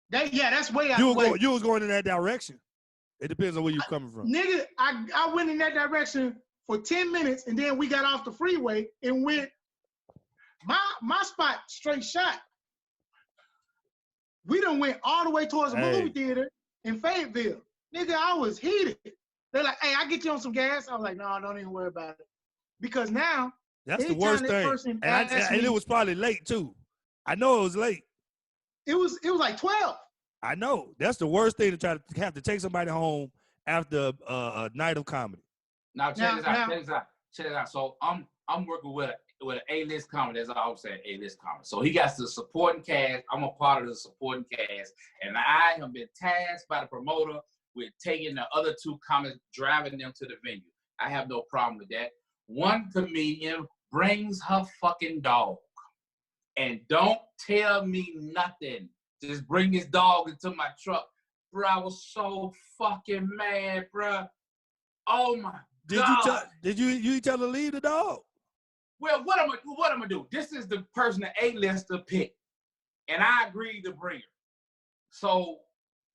That's way out the way. You was going in that direction. It depends on where you're coming from. Nigga, I went in that direction for 10 minutes, and then we got off the freeway and went my spot straight shot. We done went all the way towards the movie theater in Fayetteville. Nigga, I was heated. They're like, hey, I get you on some gas. I was like, no, don't even worry about it. Because now, that's the worst thing. And it was probably late too. I know it was late. It was like 12. I know. That's the worst thing to try to have to take somebody home after a night of comedy? Now check this out. So I'm working with an A-list comedy. That's all I'm saying, A-list comedy. So he got the supporting cast. I'm a part of the supporting cast, and I have been tasked by the promoter with taking the other 2 comics, driving them to the venue. I have no problem with that. One comedian brings her fucking dog, and don't tell me nothing. Just bring his dog into my truck. Bro, I was so fucking mad, bro. Oh my God. Did you tell her to leave the dog? Well, what I'm gonna do? This is the person the A-lister picked, and I agreed to bring her. So,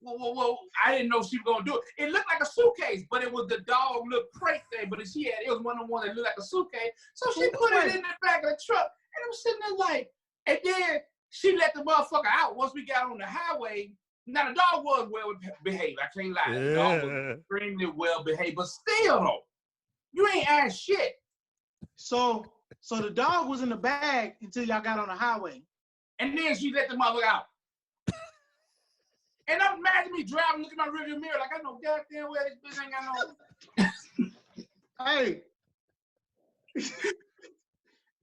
well, I didn't know she was gonna do it. It looked like a suitcase, but it was the dog little crate thing. But it was one of the ones that looked like a suitcase. So she put it in the back of the truck, and I'm sitting there like, and then she let the motherfucker out once we got on the highway. Now the dog was well behaved. I can't lie. The dog was extremely well behaved, but still though, you ain't asked shit. So the dog was in the bag until y'all got on the highway. And then she let the mother out. And I'm imagine me driving, looking at my rearview mirror like I know goddamn well this bitch ain't got no. Hey.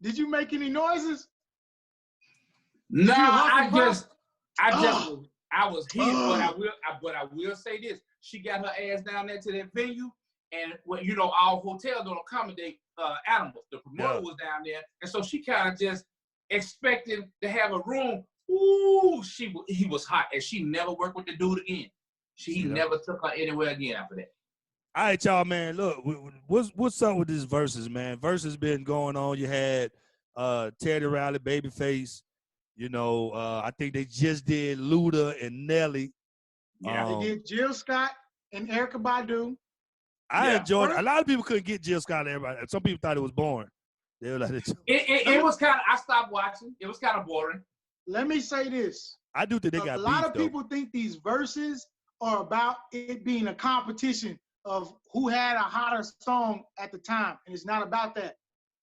Did you make any noises? No, I was hit, but I will say this. She got her ass down there to that venue, and our hotels don't accommodate animals. The promoter was down there, and so she kind of just expected to have a room. Ooh, he was hot, and she never worked with the dude again. She never took her anywhere again after that. All right, y'all, man. Look, what's up with this Versuz, man? Versuz been going on. You had Teddy Riley, Babyface. I think they just did Luda and Nelly. Yeah, they did Jill Scott and Erykah Badu. I enjoyed it. A lot of people couldn't get Jill Scott and everybody. Some people thought it was boring. They were like, it was kind of, I stopped watching. It was kind of boring. Let me say this. I do think they got a lot of people think these verses are about it being a competition of who had a hotter song at the time, and it's not about that.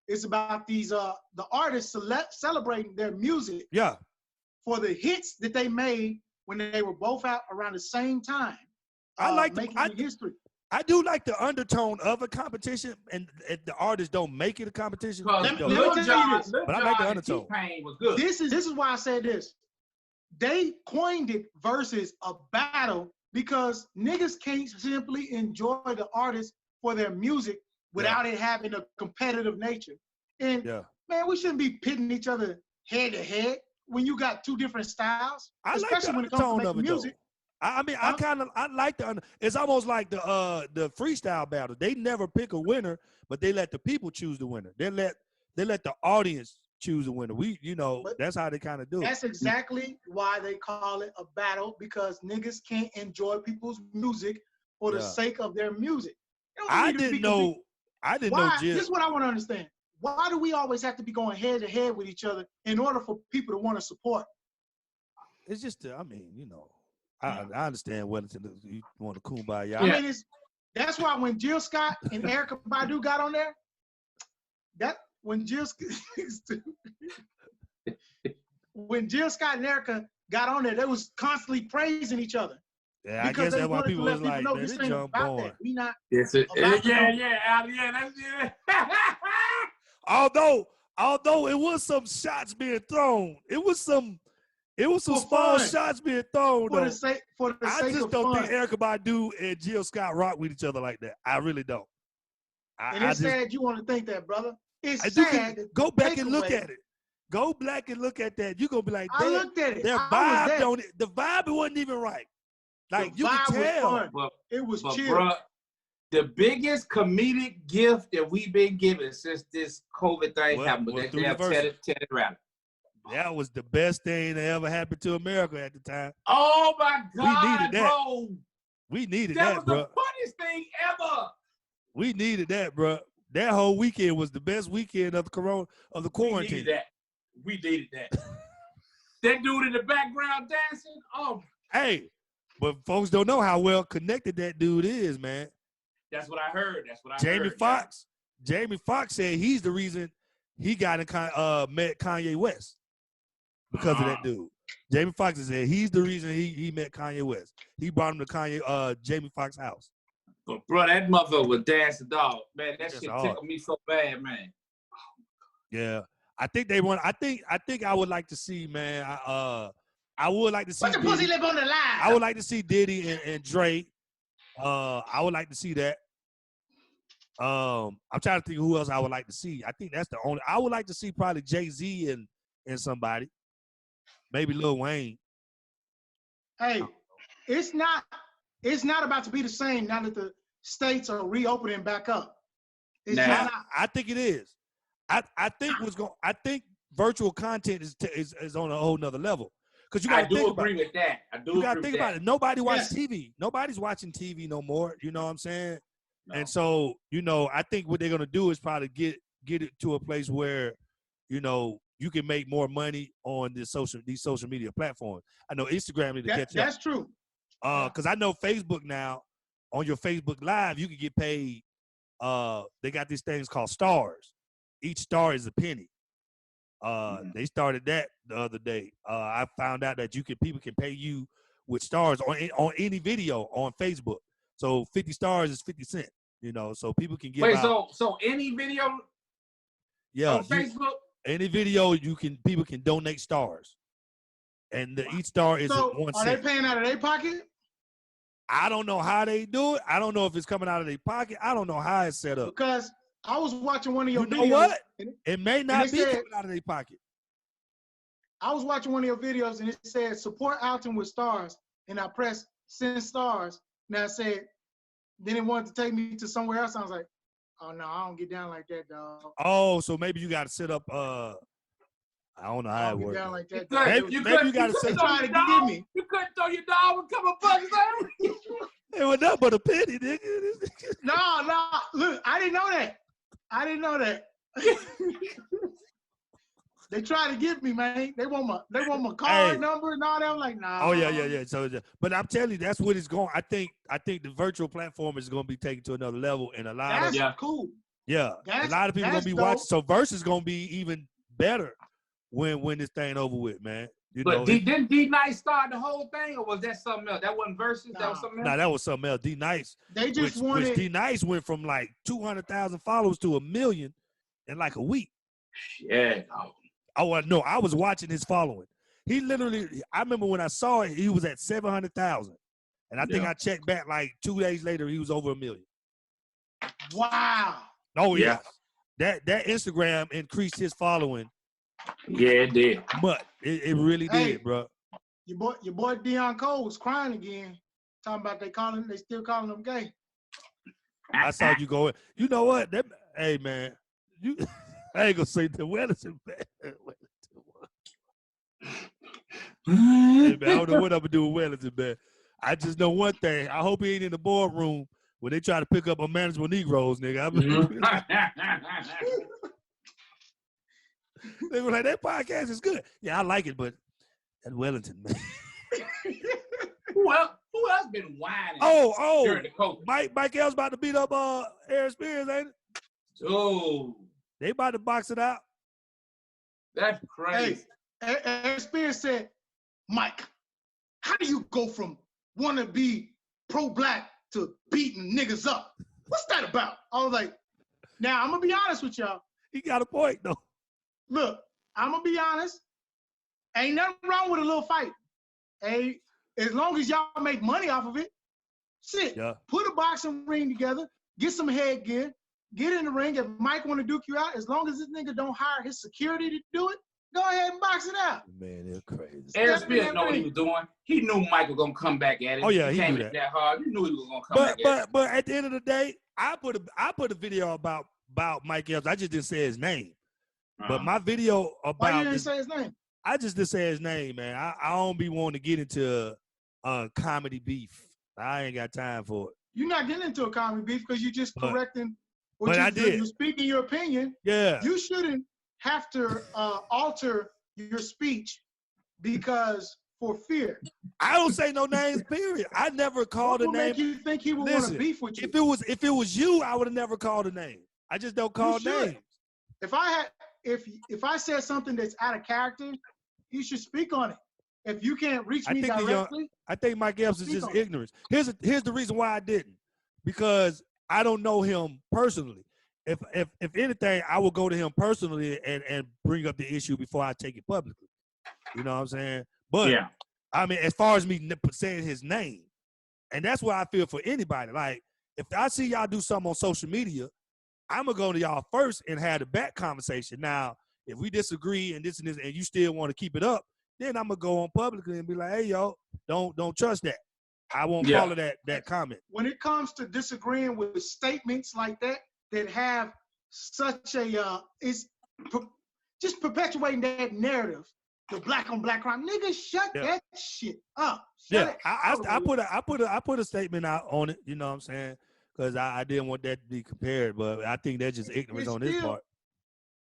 It's about these the artists celebrating their music. Yeah. For the hits that they made when they were both out around the same time. I like making history. I do like the undertone of a competition, and the artists don't make it a competition. Let me tell you this. But I like the undertone. Was good. This is why I said this. They coined it versus a battle because niggas can't simply enjoy the artist for their music without it having a competitive nature. And man, we shouldn't be pitting each other head to head when you got 2 different styles. Especially when it comes to making music. I mean, I like it's almost like the freestyle battle. They never pick a winner, but they let the people choose the winner. They let the audience choose the winner. That's how they kind of do it. That's exactly why they call it a battle, because niggas can't enjoy people's music for the sake of their music. I didn't know Jill. This is what I want to understand. Why do we always have to be going head to head with each other in order for people to want to support? It's just, I understand Wellington, you want to kumbaya. Yeah. I mean, that's why when Jill Scott and Erykah Badu got on there, when Jill Scott and Erykah got on there, they was constantly praising each other. Yeah, I guess that's why people was like, man, this young boy. We not. That's it. Although it was some shots being thrown, it was some small shots being thrown. For the sake I just don't think Erykah Badu and Jill Scott rock with each other like that. I really don't. It's sad you want to think that, brother. It's sad. Go back and look at it. Go back and look at that. You're gonna be like, I looked at it. Their vibe don't. The vibe wasn't even right. Like you can tell. It was chill. Bruh, the biggest comedic gift that we've been given since this COVID thing happened, they have Teddy Riley. That was the best thing that ever happened to America at the time. Oh my God, we needed that. Bro. We needed that, bro. That was the funniest thing ever. We needed that, bro. That whole weekend was the best weekend of the quarantine. We needed that. That dude in the background dancing. Oh. Hey, but folks don't know how well connected that dude is, man. That's what I heard. Jamie Foxx said he's the reason he got met Kanye West because of that dude. Jamie Foxx said he's the reason he met Kanye West. He brought him to Jamie Foxx's house. But bro, that motherfucker was Dance the Dog. Man, that shit tickled me so bad, man. Yeah. I think they want. I think I would like to see, man. I would like to see. Put the pussy lip on the line. I would like to see Diddy and Drake. I would like to see that. I'm trying to think who else I would like to see. I think that's the only. I would like to see probably Jay-Z and somebody, maybe Lil Wayne. Hey, it's not about to be the same now that the states are reopening back up. I think it is. I think virtual content is on a whole nother level. Because you got to think about it. With that. I do. You got to think about it. Nobody watches TV. Nobody's watching TV no more. You know what I'm saying? No. And so, I think what they're gonna do is probably get it to a place where, you can make more money on these social media platforms. I know Instagram need to catch up. That's true. Because I know Facebook now, on your Facebook Live, you can get paid. They got these things called stars. Each star is a penny. They started that the other day. I found out that people can pay you with stars on any video on Facebook. So 50 stars is 50 cents. So people can get. Wait, so any video? Yeah, on Facebook. Any video people can donate stars, and each star is 1 cent. Are they paying out of their pocket? I don't know how they do it. I don't know if it's coming out of their pocket. I don't know how it's set up. Because I was watching one of your videos. You know what? It may not be coming out of their pocket. I was watching one of your videos and it said support Alton with stars, and I pressed send stars. And I said, then it wanted to take me to somewhere else. I was like, oh no, I don't get down like that, dog. Oh, so maybe you got to set up. I don't know how it works. Down like that. Maybe you got to set trying to get me. You couldn't throw your dog a couple bucks there. It was nothing but a penny, nigga. No, look, I didn't know that. They try to get me, man. They want my card number and all that. I'm like, nah. Oh yeah. So, but I'm telling you, that's what it's going. I think the virtual platform is going to be taken to another level, and a lot that's cool. Yeah, a lot of people going to be watching. So Versuz is going to be even better when this thing over with, man. Didn't D-Nice start the whole thing, or was that something else? That wasn't Versuz. That was something else. Nah, that was something else. D-Nice. They just wanted. Which D-Nice went from like 200,000 followers to 1 million in like a week. Yeah. Oh no, I was watching his following. He literally, I remember when I saw it, he was at 700,000, and I think I checked back like 2 days later, he was over 1 million. Wow. Oh yeah. That Instagram increased his following. Yeah, it did. But it really did, bro. Your boy Deion Cole was crying again, talking about they still calling him gay. I saw you go. You know what? Hey man, I ain't gonna say the Wellington, man. Hey, man, I don't know what I'm gonna do with Wellington, man. I just know one thing. I hope he ain't in the boardroom when they try to pick up Unmanageable Negroes, nigga. They were like, that podcast is good. Yeah, I like it, but that Wellington, man. Who else been whining? Oh, Mike L's about to beat up Aaron Spears, ain't it? Oh. They about to box it out. That's crazy. Hey, Aaron Spears said, Mike, how do you go from want to be pro-black to beating niggas up? What's that about? I was like, now, I'm going to be honest with y'all. He got a point, though. Look, I'm going to be honest. Ain't nothing wrong with a little fight. Hey, as long as y'all make money off of it, put a boxing ring together, get some headgear, get in the ring. If Mike want to duke you out, as long as this nigga don't hire his security to do it, go ahead and box it out. Man, they're crazy. Aaron Spears know what he was doing. He knew Mike was gonna come back at it. Oh yeah, he came knew that hard. You knew he was gonna come back at it. But at the end of the day, I put a video about Mike Epps. I just didn't say his name. But my video about why you didn't say his name? I just didn't say his name, man. I don't be wanting to get into comedy beef. I ain't got time for it. You're not getting into a comedy beef because you're just correcting what you did. You're speaking your opinion. Yeah. You shouldn't have to alter your speech because for fear. I don't say no names, period. I never called a name. What make you think he would want to beef with you? If it was you, I would have never called a name. I just don't call names. If I said something that's out of character, you should speak on it. If you can't reach me directly, I think Mike Epps is just ignorance. Here's the reason why I didn't, because I don't know him personally. If anything, I will go to him personally and bring up the issue before I take it publicly. You know what I'm saying? But yeah. I mean, as far as me saying his name, and that's what I feel for anybody. Like, if I see y'all do something on social media, I'm gonna go to y'all first and have the back conversation. Now, if we disagree and this, and you still want to keep it up, then I'm gonna go on publicly and be like, hey, yo, don't trust that. I won't follow that comment. When it comes to disagreeing with statements like that have such a just perpetuating that narrative, the black on black crime, nigga, shut that shit up. I put a statement out on it. You know what I'm saying? Because I didn't want that to be compared, but I think that's just ignorance on his part.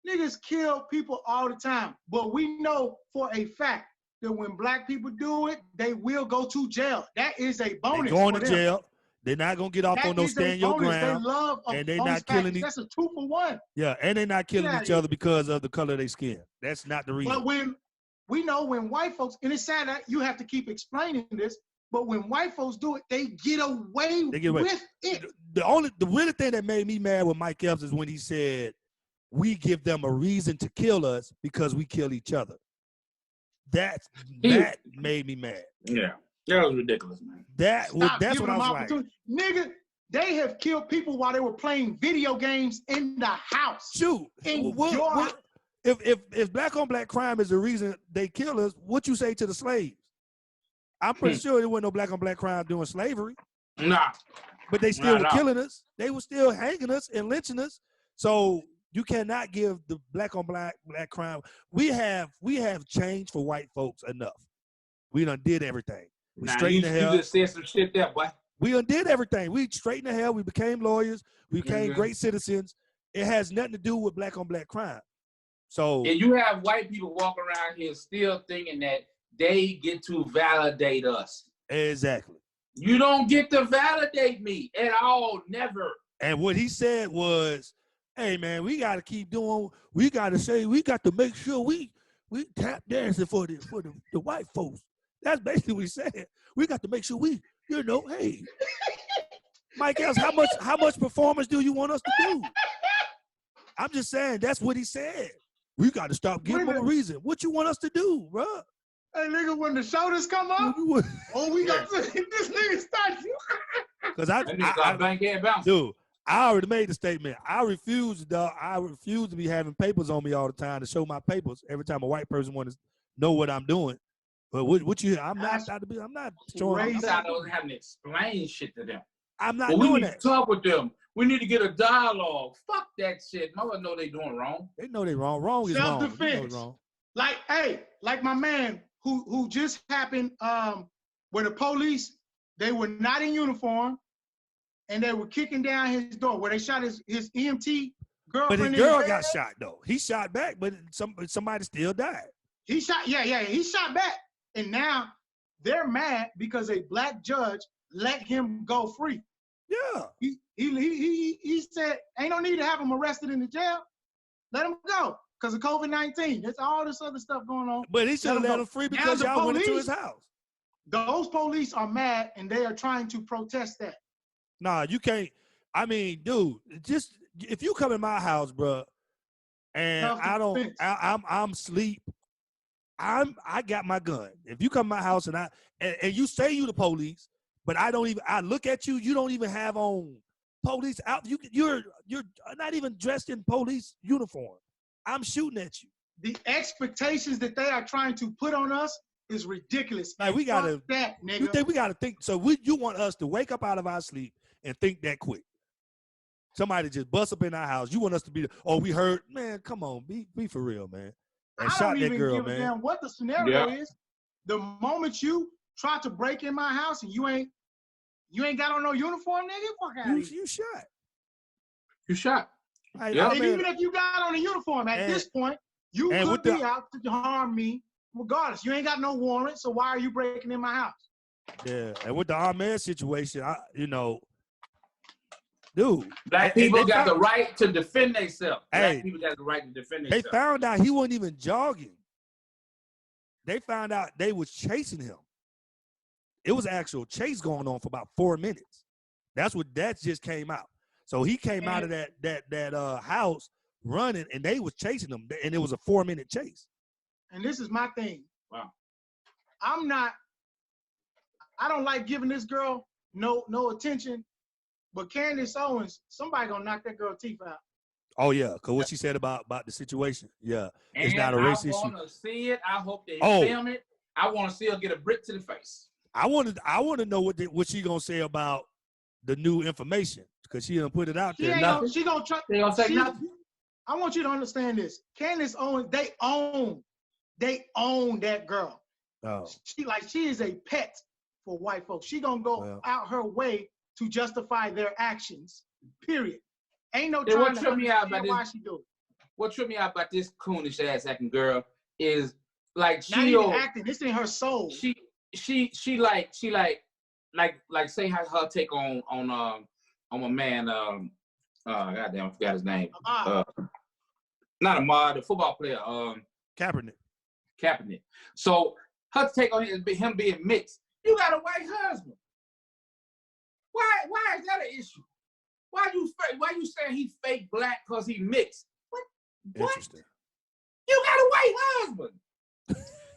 Niggas kill people all the time, but we know for a fact that when black people do it, they will go to jail. That is a bonus. They're going to jail. They're not gonna get off on no stand your ground. They love and they're not killing each. That's a 2-for-1. Yeah, and they're not killing each other because of the color of their skin. That's not the reason. But when we know when white folks, and it's sad that you have to keep explaining this, but when white folks do it, they get away with it. The really thing that made me mad with Mike Epps is when he said, we give them a reason to kill us because we kill each other. That made me mad. Yeah, that was ridiculous, man. That's what I was like. Nigga, they have killed people while they were playing video games in the house. Shoot. If black on black crime is the reason they kill us, what you say to the slaves? I'm pretty sure there wasn't no black on black crime doing slavery. Nah. But they still were killing us. They were still hanging us and lynching us. So you cannot give the black on black crime. We have changed for white folks enough. We done did everything. We straightened the hell. You just said some shit there, boy. We done did everything. We straightened the hell. We became lawyers. We became great citizens. It has nothing to do with black on black crime. So and you have white people walking around here still thinking that they get to validate us. Exactly. You don't get to validate me at all, never. And what he said was, hey man, we gotta keep doing, we gotta make sure we tap dancing for the white folks. That's basically what he said. We got to make sure hey. Mike Epps, how much performance do you want us to do? I'm just saying that's what he said. We got to stop giving them a reason. What you want us to do, bro? Hey, nigga, when the shoulders come up, we got to this nigga start. Because dude, I already made the statement. I refuse to be having papers on me all the time to show my papers every time a white person wants to know what I'm doing. But what you? I'm not showing. I'm not having to explain shit to them. I'm not doing that. We need to talk with them. We need to get a dialogue. Fuck that shit. Mother know they doing wrong. They know they wrong. Wrong is wrong. Self-defense. Like my man who just happened where the police, they were not in uniform and they were kicking down his door where they shot his EMT girlfriend. But his girl got shot though. He shot back, but somebody still died. He shot back. And now they're mad because a black judge let him go free. Yeah. He said, ain't no need to have him arrested in the jail. Let him go because of COVID-19. There's all this other stuff going on. But he should have let him free because y'all went into his house. Those police are mad and they are trying to protest that. Nah, you can't. I mean, dude, just if you come in my house, bro, and I'm asleep, I got my gun. If you come to my house and you say you the police, but I look at you, you don't even have on police out. You're not even dressed in police uniform. I'm shooting at you. The expectations that they are trying to put on us is ridiculous. Like we gotta that, nigga. You think we gotta think? So you want us to wake up out of our sleep and think that quick? Somebody just bust up in our house. You want us to be? Oh, we heard, man. Come on, be for real, man. And I don't even give a damn what the scenario is. The moment you try to break in my house and you ain't got on no uniform, nigga, fuck out of here. You shot. You shot. And even if you got on a uniform, at this point, you could be out to harm me regardless. You ain't got no warrant, so why are you breaking in my house? Yeah, and with the Ahmed situation, dude. Black people got the right to defend themselves. Black people got the right to defend themselves. They found out he wasn't even jogging. They found out they was chasing him. It was actual chase going on for about 4 minutes. That just came out. So he came out of that house running, and they was chasing him, and it was a 4-minute chase. And this is my thing. Wow. I don't like giving this girl no attention, but Candace Owens, somebody gonna knock that girl teeth out. Oh yeah, because what she said about the situation, yeah, and it's not a race issue. I want to see it. I hope they film it. I want to see her get a brick to the face. I want to know what she gonna say about the new information, because she done put it out there. She gonna try. They gonna say nothing. I want you to understand this. Candace Owens, they own that girl. Oh. She is a pet for white folks. She gonna go out her way to justify their actions. Period. Ain't no trying to understand why she do it. What tripped me out about this coonish ass acting girl is like not even acting. This in her soul. She like say her take on my man goddamn I forgot his name. Not Ahmad, the football player. Kaepernick. So her take on him being mixed. You got a white husband. Why is that an issue? Why you saying he fake black because he mixed? What? Interesting. You got a white husband.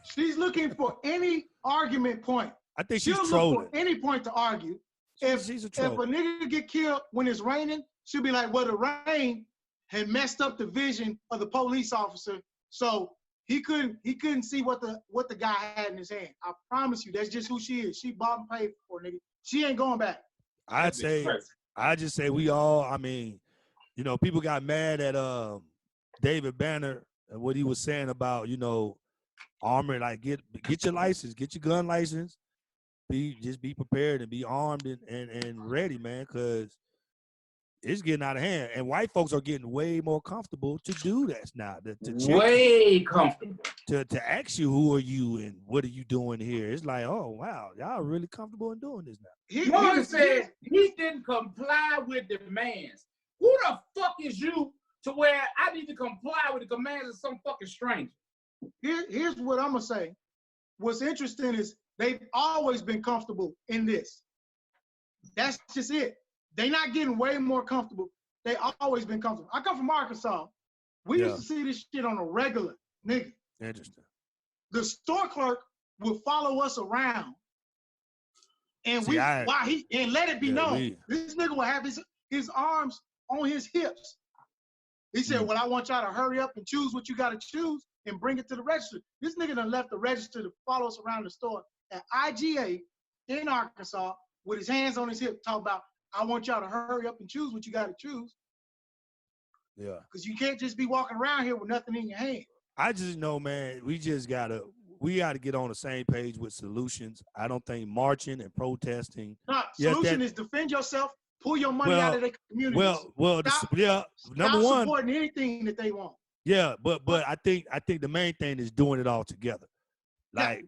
She's looking for any argument point. I think she's trolling. Look for any point to argue. If a nigga get killed when it's raining, she'll be like, well, the rain had messed up the vision of the police officer, so he couldn't see what the guy had in his hand. I promise you, that's just who she is. She bought and paid for, nigga. She ain't going back. I just say we all, I mean, you know, people got mad at David Banner and what he was saying about, you know, armor, like get your license, get your gun license, just be prepared and be armed and ready, man, because it's getting out of hand. And white folks are getting way more comfortable to do that now. Way comfortable. To ask you, who are you and what are you doing here? It's like, oh, wow, y'all are really comfortable in doing this now. He said he didn't comply with demands. Who the fuck is you to where I need to comply with the commands of some fucking stranger? Here's what I'm going to say. What's interesting is they've always been comfortable in this. That's just it. They're not getting way more comfortable. They always been comfortable. I come from Arkansas. We used to see this shit on a regular, nigga. Interesting. The store clerk would follow us around, and and let it be known. This nigga would have his arms on his hips. He said, well, I want y'all to hurry up and choose what you got to choose and bring it to the register. This nigga done left the register to follow us around the store at IGA in Arkansas with his hands on his hip, talk about, I want y'all to hurry up and choose what you got to choose. Yeah. Because you can't just be walking around here with nothing in your hand. I just know, man, we gotta get on the same page with solutions. I don't think marching and protesting. Solution is defend yourself, pull your money out of the community. Number one, supporting anything that they want. Yeah, but I think the main thing is doing it all together. Like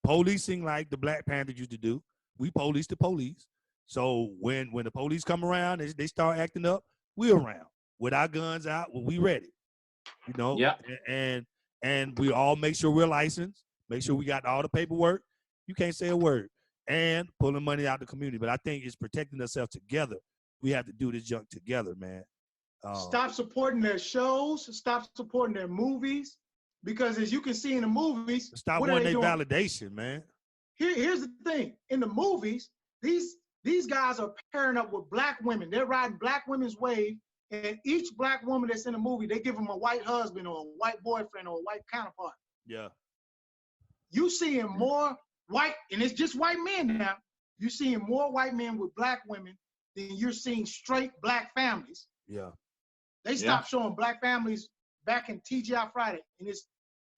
policing, like the Black Panthers used to do. We police the police. So when the police come around, they start acting up, we around with our guns out, we ready. You know, and we all make sure we're licensed, make sure we got all the paperwork. You can't say a word, and pulling money out of the community. But I think it's protecting ourselves together. We have to do this junk together, man. Stop supporting their shows. Stop supporting their movies, because as you can see in the movies, stop wanting their validation, man. Here's the thing: in the movies, these guys are pairing up with black women. They're riding black women's wave. And each black woman that's in the movie, they give them a white husband or a white boyfriend or a white counterpart. Yeah. You seeing more white, and it's just white men now. You're seeing more white men with black women than you're seeing straight black families. Yeah. They stopped showing black families back in TGI Friday. And it's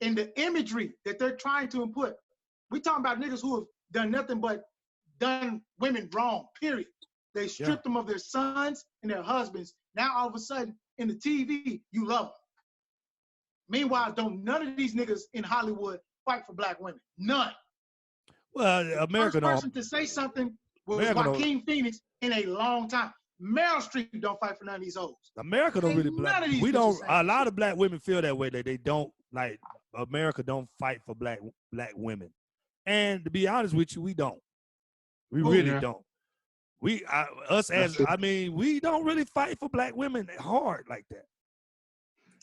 in the imagery that they're trying to input. We talking about niggas who have done nothing but done women wrong, period. They stripped them of their sons and their husbands. Now, all of a sudden, in the TV, you love them. Meanwhile, don't none of these niggas in Hollywood fight for black women. None. Well, America don't. First person to say something was Joaquin Phoenix in a long time. Meryl Streep don't fight for none of these hoes. America don't really black. We don't. A lot of black women feel that way. That they don't like America. Don't fight for black women. And to be honest with you, we don't. We really don't. we don't really fight for black women hard like that.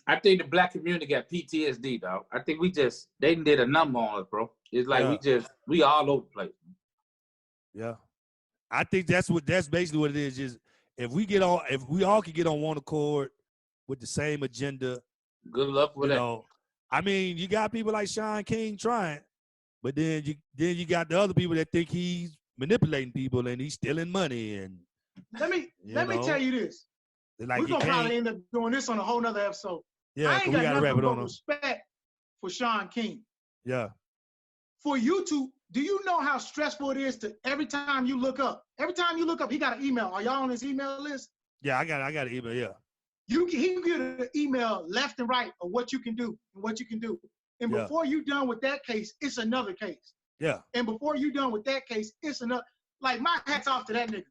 I think the black community got PTSD, dog. I think they did a number on us, bro. It's like we all over the place. Yeah. I think that's basically what it is. Just if we all could get on one accord with the same agenda. Good luck with that. I mean, you got people like Sean King trying, but then you got the other people that think he's manipulating people and he's stealing money. And let me tell you this. Like we're gonna probably end up doing this on a whole nother episode. Yeah, I ain't got nothing but respect for Sean King. Yeah. For you to, do you know how stressful it is to every time you look up, he got an email. Are y'all on his email list? Yeah, I got an email, yeah. He can get an email left and right of what you can do and what you can do. And before you're done with that case, it's another case. Yeah. And before you're done with that case, it's another. Like, my hat's off to that nigga.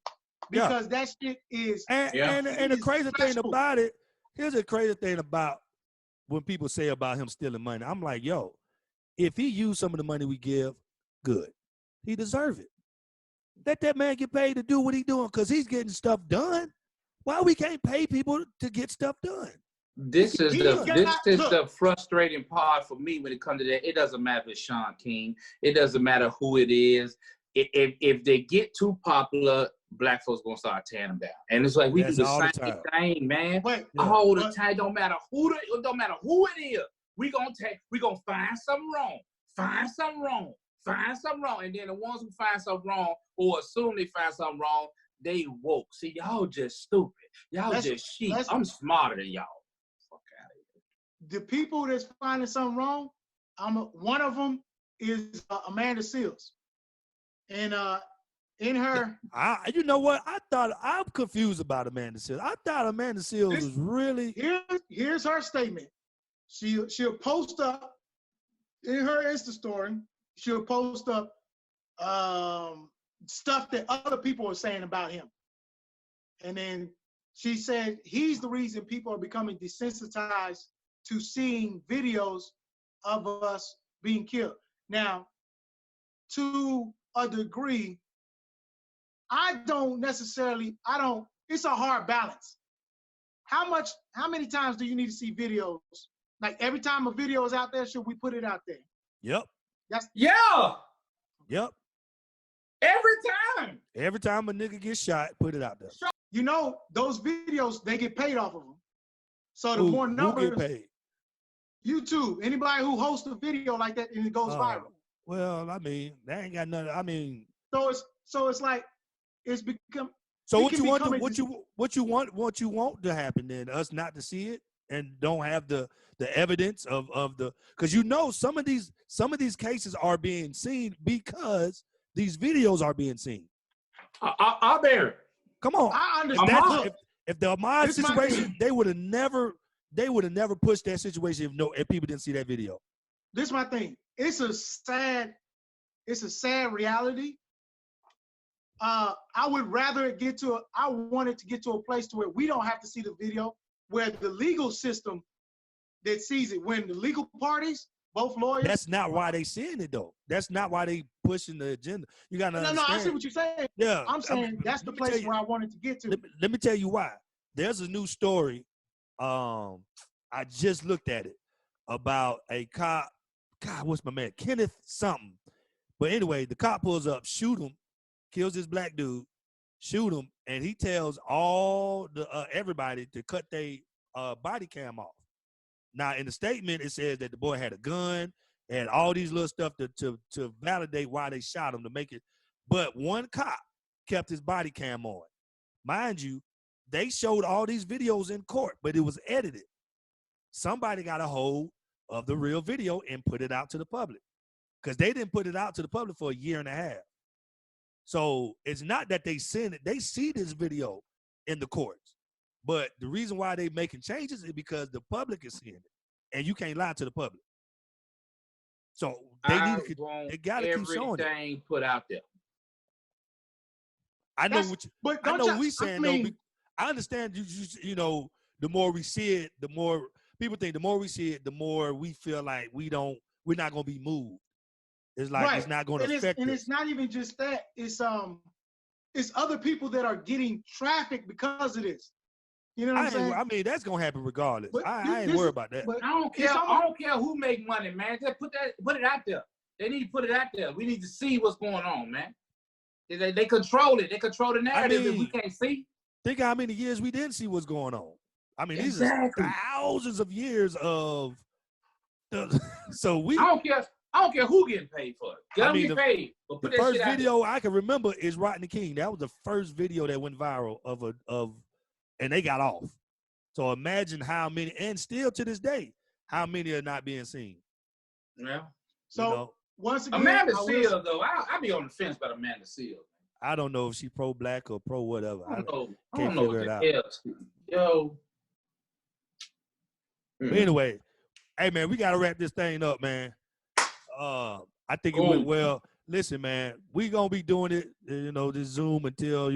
Because that shit is. And the crazy thing about it, here's the crazy thing about when people say about him stealing money. I'm like, yo, if he used some of the money we give, good. He deserve it. Let that man get paid to do what he's doing because he's getting stuff done. Why we can't pay people to get stuff done? This is the frustrating part for me when it comes to that. It doesn't matter if it's Sean King. It doesn't matter who it is. If they get too popular, black folks gonna start tearing them down. And it's like we do the same thing, man. All the time. Don't matter who it is. We gonna find something wrong. And then the ones who find something wrong or assume they find something wrong, they woke. See, y'all just stupid. Y'all just sheep. I'm smarter than y'all. Fuck out of here. The people that's finding something wrong, one of them is Amanda Seals. And in her, you know what? I'm confused about Amanda Seals. I thought Amanda Seals was really. Here's her statement. She'll post up in her Insta story. She'll post up stuff that other people are saying about him, and then she said he's the reason people are becoming desensitized to seeing videos of us being killed. Now, to a degree, it's a hard balance. How many times do you need to see videos? Like every time a video is out there, should we put it out there? Yep. Yep. Every time a nigga gets shot, put it out there. You know, those videos, they get paid off of them. So the more numbers, who get paid? YouTube, anybody who hosts a video like that and it goes viral. Well, I mean, that ain't got nothing. I mean, so it's like it's become. So what you want to happen then? Us not to see it and don't have the evidence of the, because you know some of these cases are being seen because these videos are being seen. I'll bear it. Come on. I understand. If the Ahmaud situation, they would have never pushed that situation if people didn't see that video. This is my thing. It's a sad reality. I would rather I want it to get to a place to where we don't have to see the video, where the legal system that sees it, when the legal parties, both lawyers. That's not why they seeing it though. That's not why they pushing the agenda. You gotta understand. No, I see what you're saying. Yeah. I'm saying that's the place where I wanted to get to. Let me tell you why. There's a new story. I just looked at it about a cop. God, what's my man? Kenneth something. But anyway, the cop pulls up, shoot him, kills this black dude, shoot him, and he tells all the everybody to cut their body cam off. Now, in the statement, it says that the boy had a gun and all these little stuff to validate why they shot him to make it. But one cop kept his body cam on. Mind you, they showed all these videos in court, but it was edited. Somebody got a hold of the real video and put it out to the public, because they didn't put it out to the public for a year and a half. So it's not that they send it. They see this video in the courts. But the reason why they making changes is because the public is seeing it. And you can't lie to the public. So they got to keep showing it. Everything put out there. I know we saying though. I understand you know, the more we see it, the more people think the more we see it, the more we feel like we're not gonna be moved. It's like It's not gonna affect us. And it's not even just that. It's it's other people that are getting trafficked because of this. You know what I'm saying? I mean, that's gonna happen regardless. I ain't worried about that. I don't care. I don't care who make money, man. Just put it out there. They need to put it out there. We need to see what's going on, man. They control it. They control the narrative that we can't see. Think how many years we didn't see what's going on. I mean, these are thousands of years of. So we. I don't care who getting paid for it. Get paid. But put the that first shit video I can remember is Rodney King. That was the first video that went viral and they got off. So imagine how many, and still to this day, how many are not being seen. Yeah. So once again, Amanda Seales, though, I be on the fence about Amanda Seales. I don't know if she pro-black or pro-whatever. I don't know. Can't figure it out. Yo. But anyway, hey, man, we got to wrap this thing up, man. I think it went well. Listen, man, we going to be doing it, this Zoom until,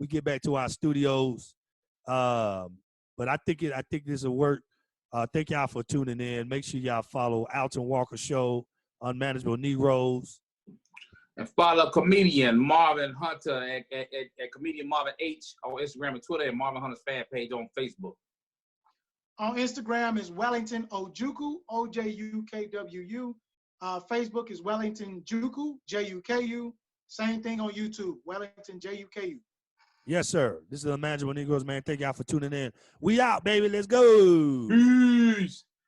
we get back to our studios. But I think this will work. Thank y'all for tuning in. Make sure y'all follow Alton Walker Show, Unmanageable Negroes. And follow comedian Marvin Hunter at comedian Marvin H on Instagram and Twitter, and Marvin Hunter's fan page on Facebook. On Instagram is Wellington Ojuku, OJUKWU. Facebook is Wellington Juku, JUKU. Same thing on YouTube, Wellington JUKU. Yes, sir. This is Unmanageable Negroes, man. Thank y'all for tuning in. We out, baby. Let's go. Peace.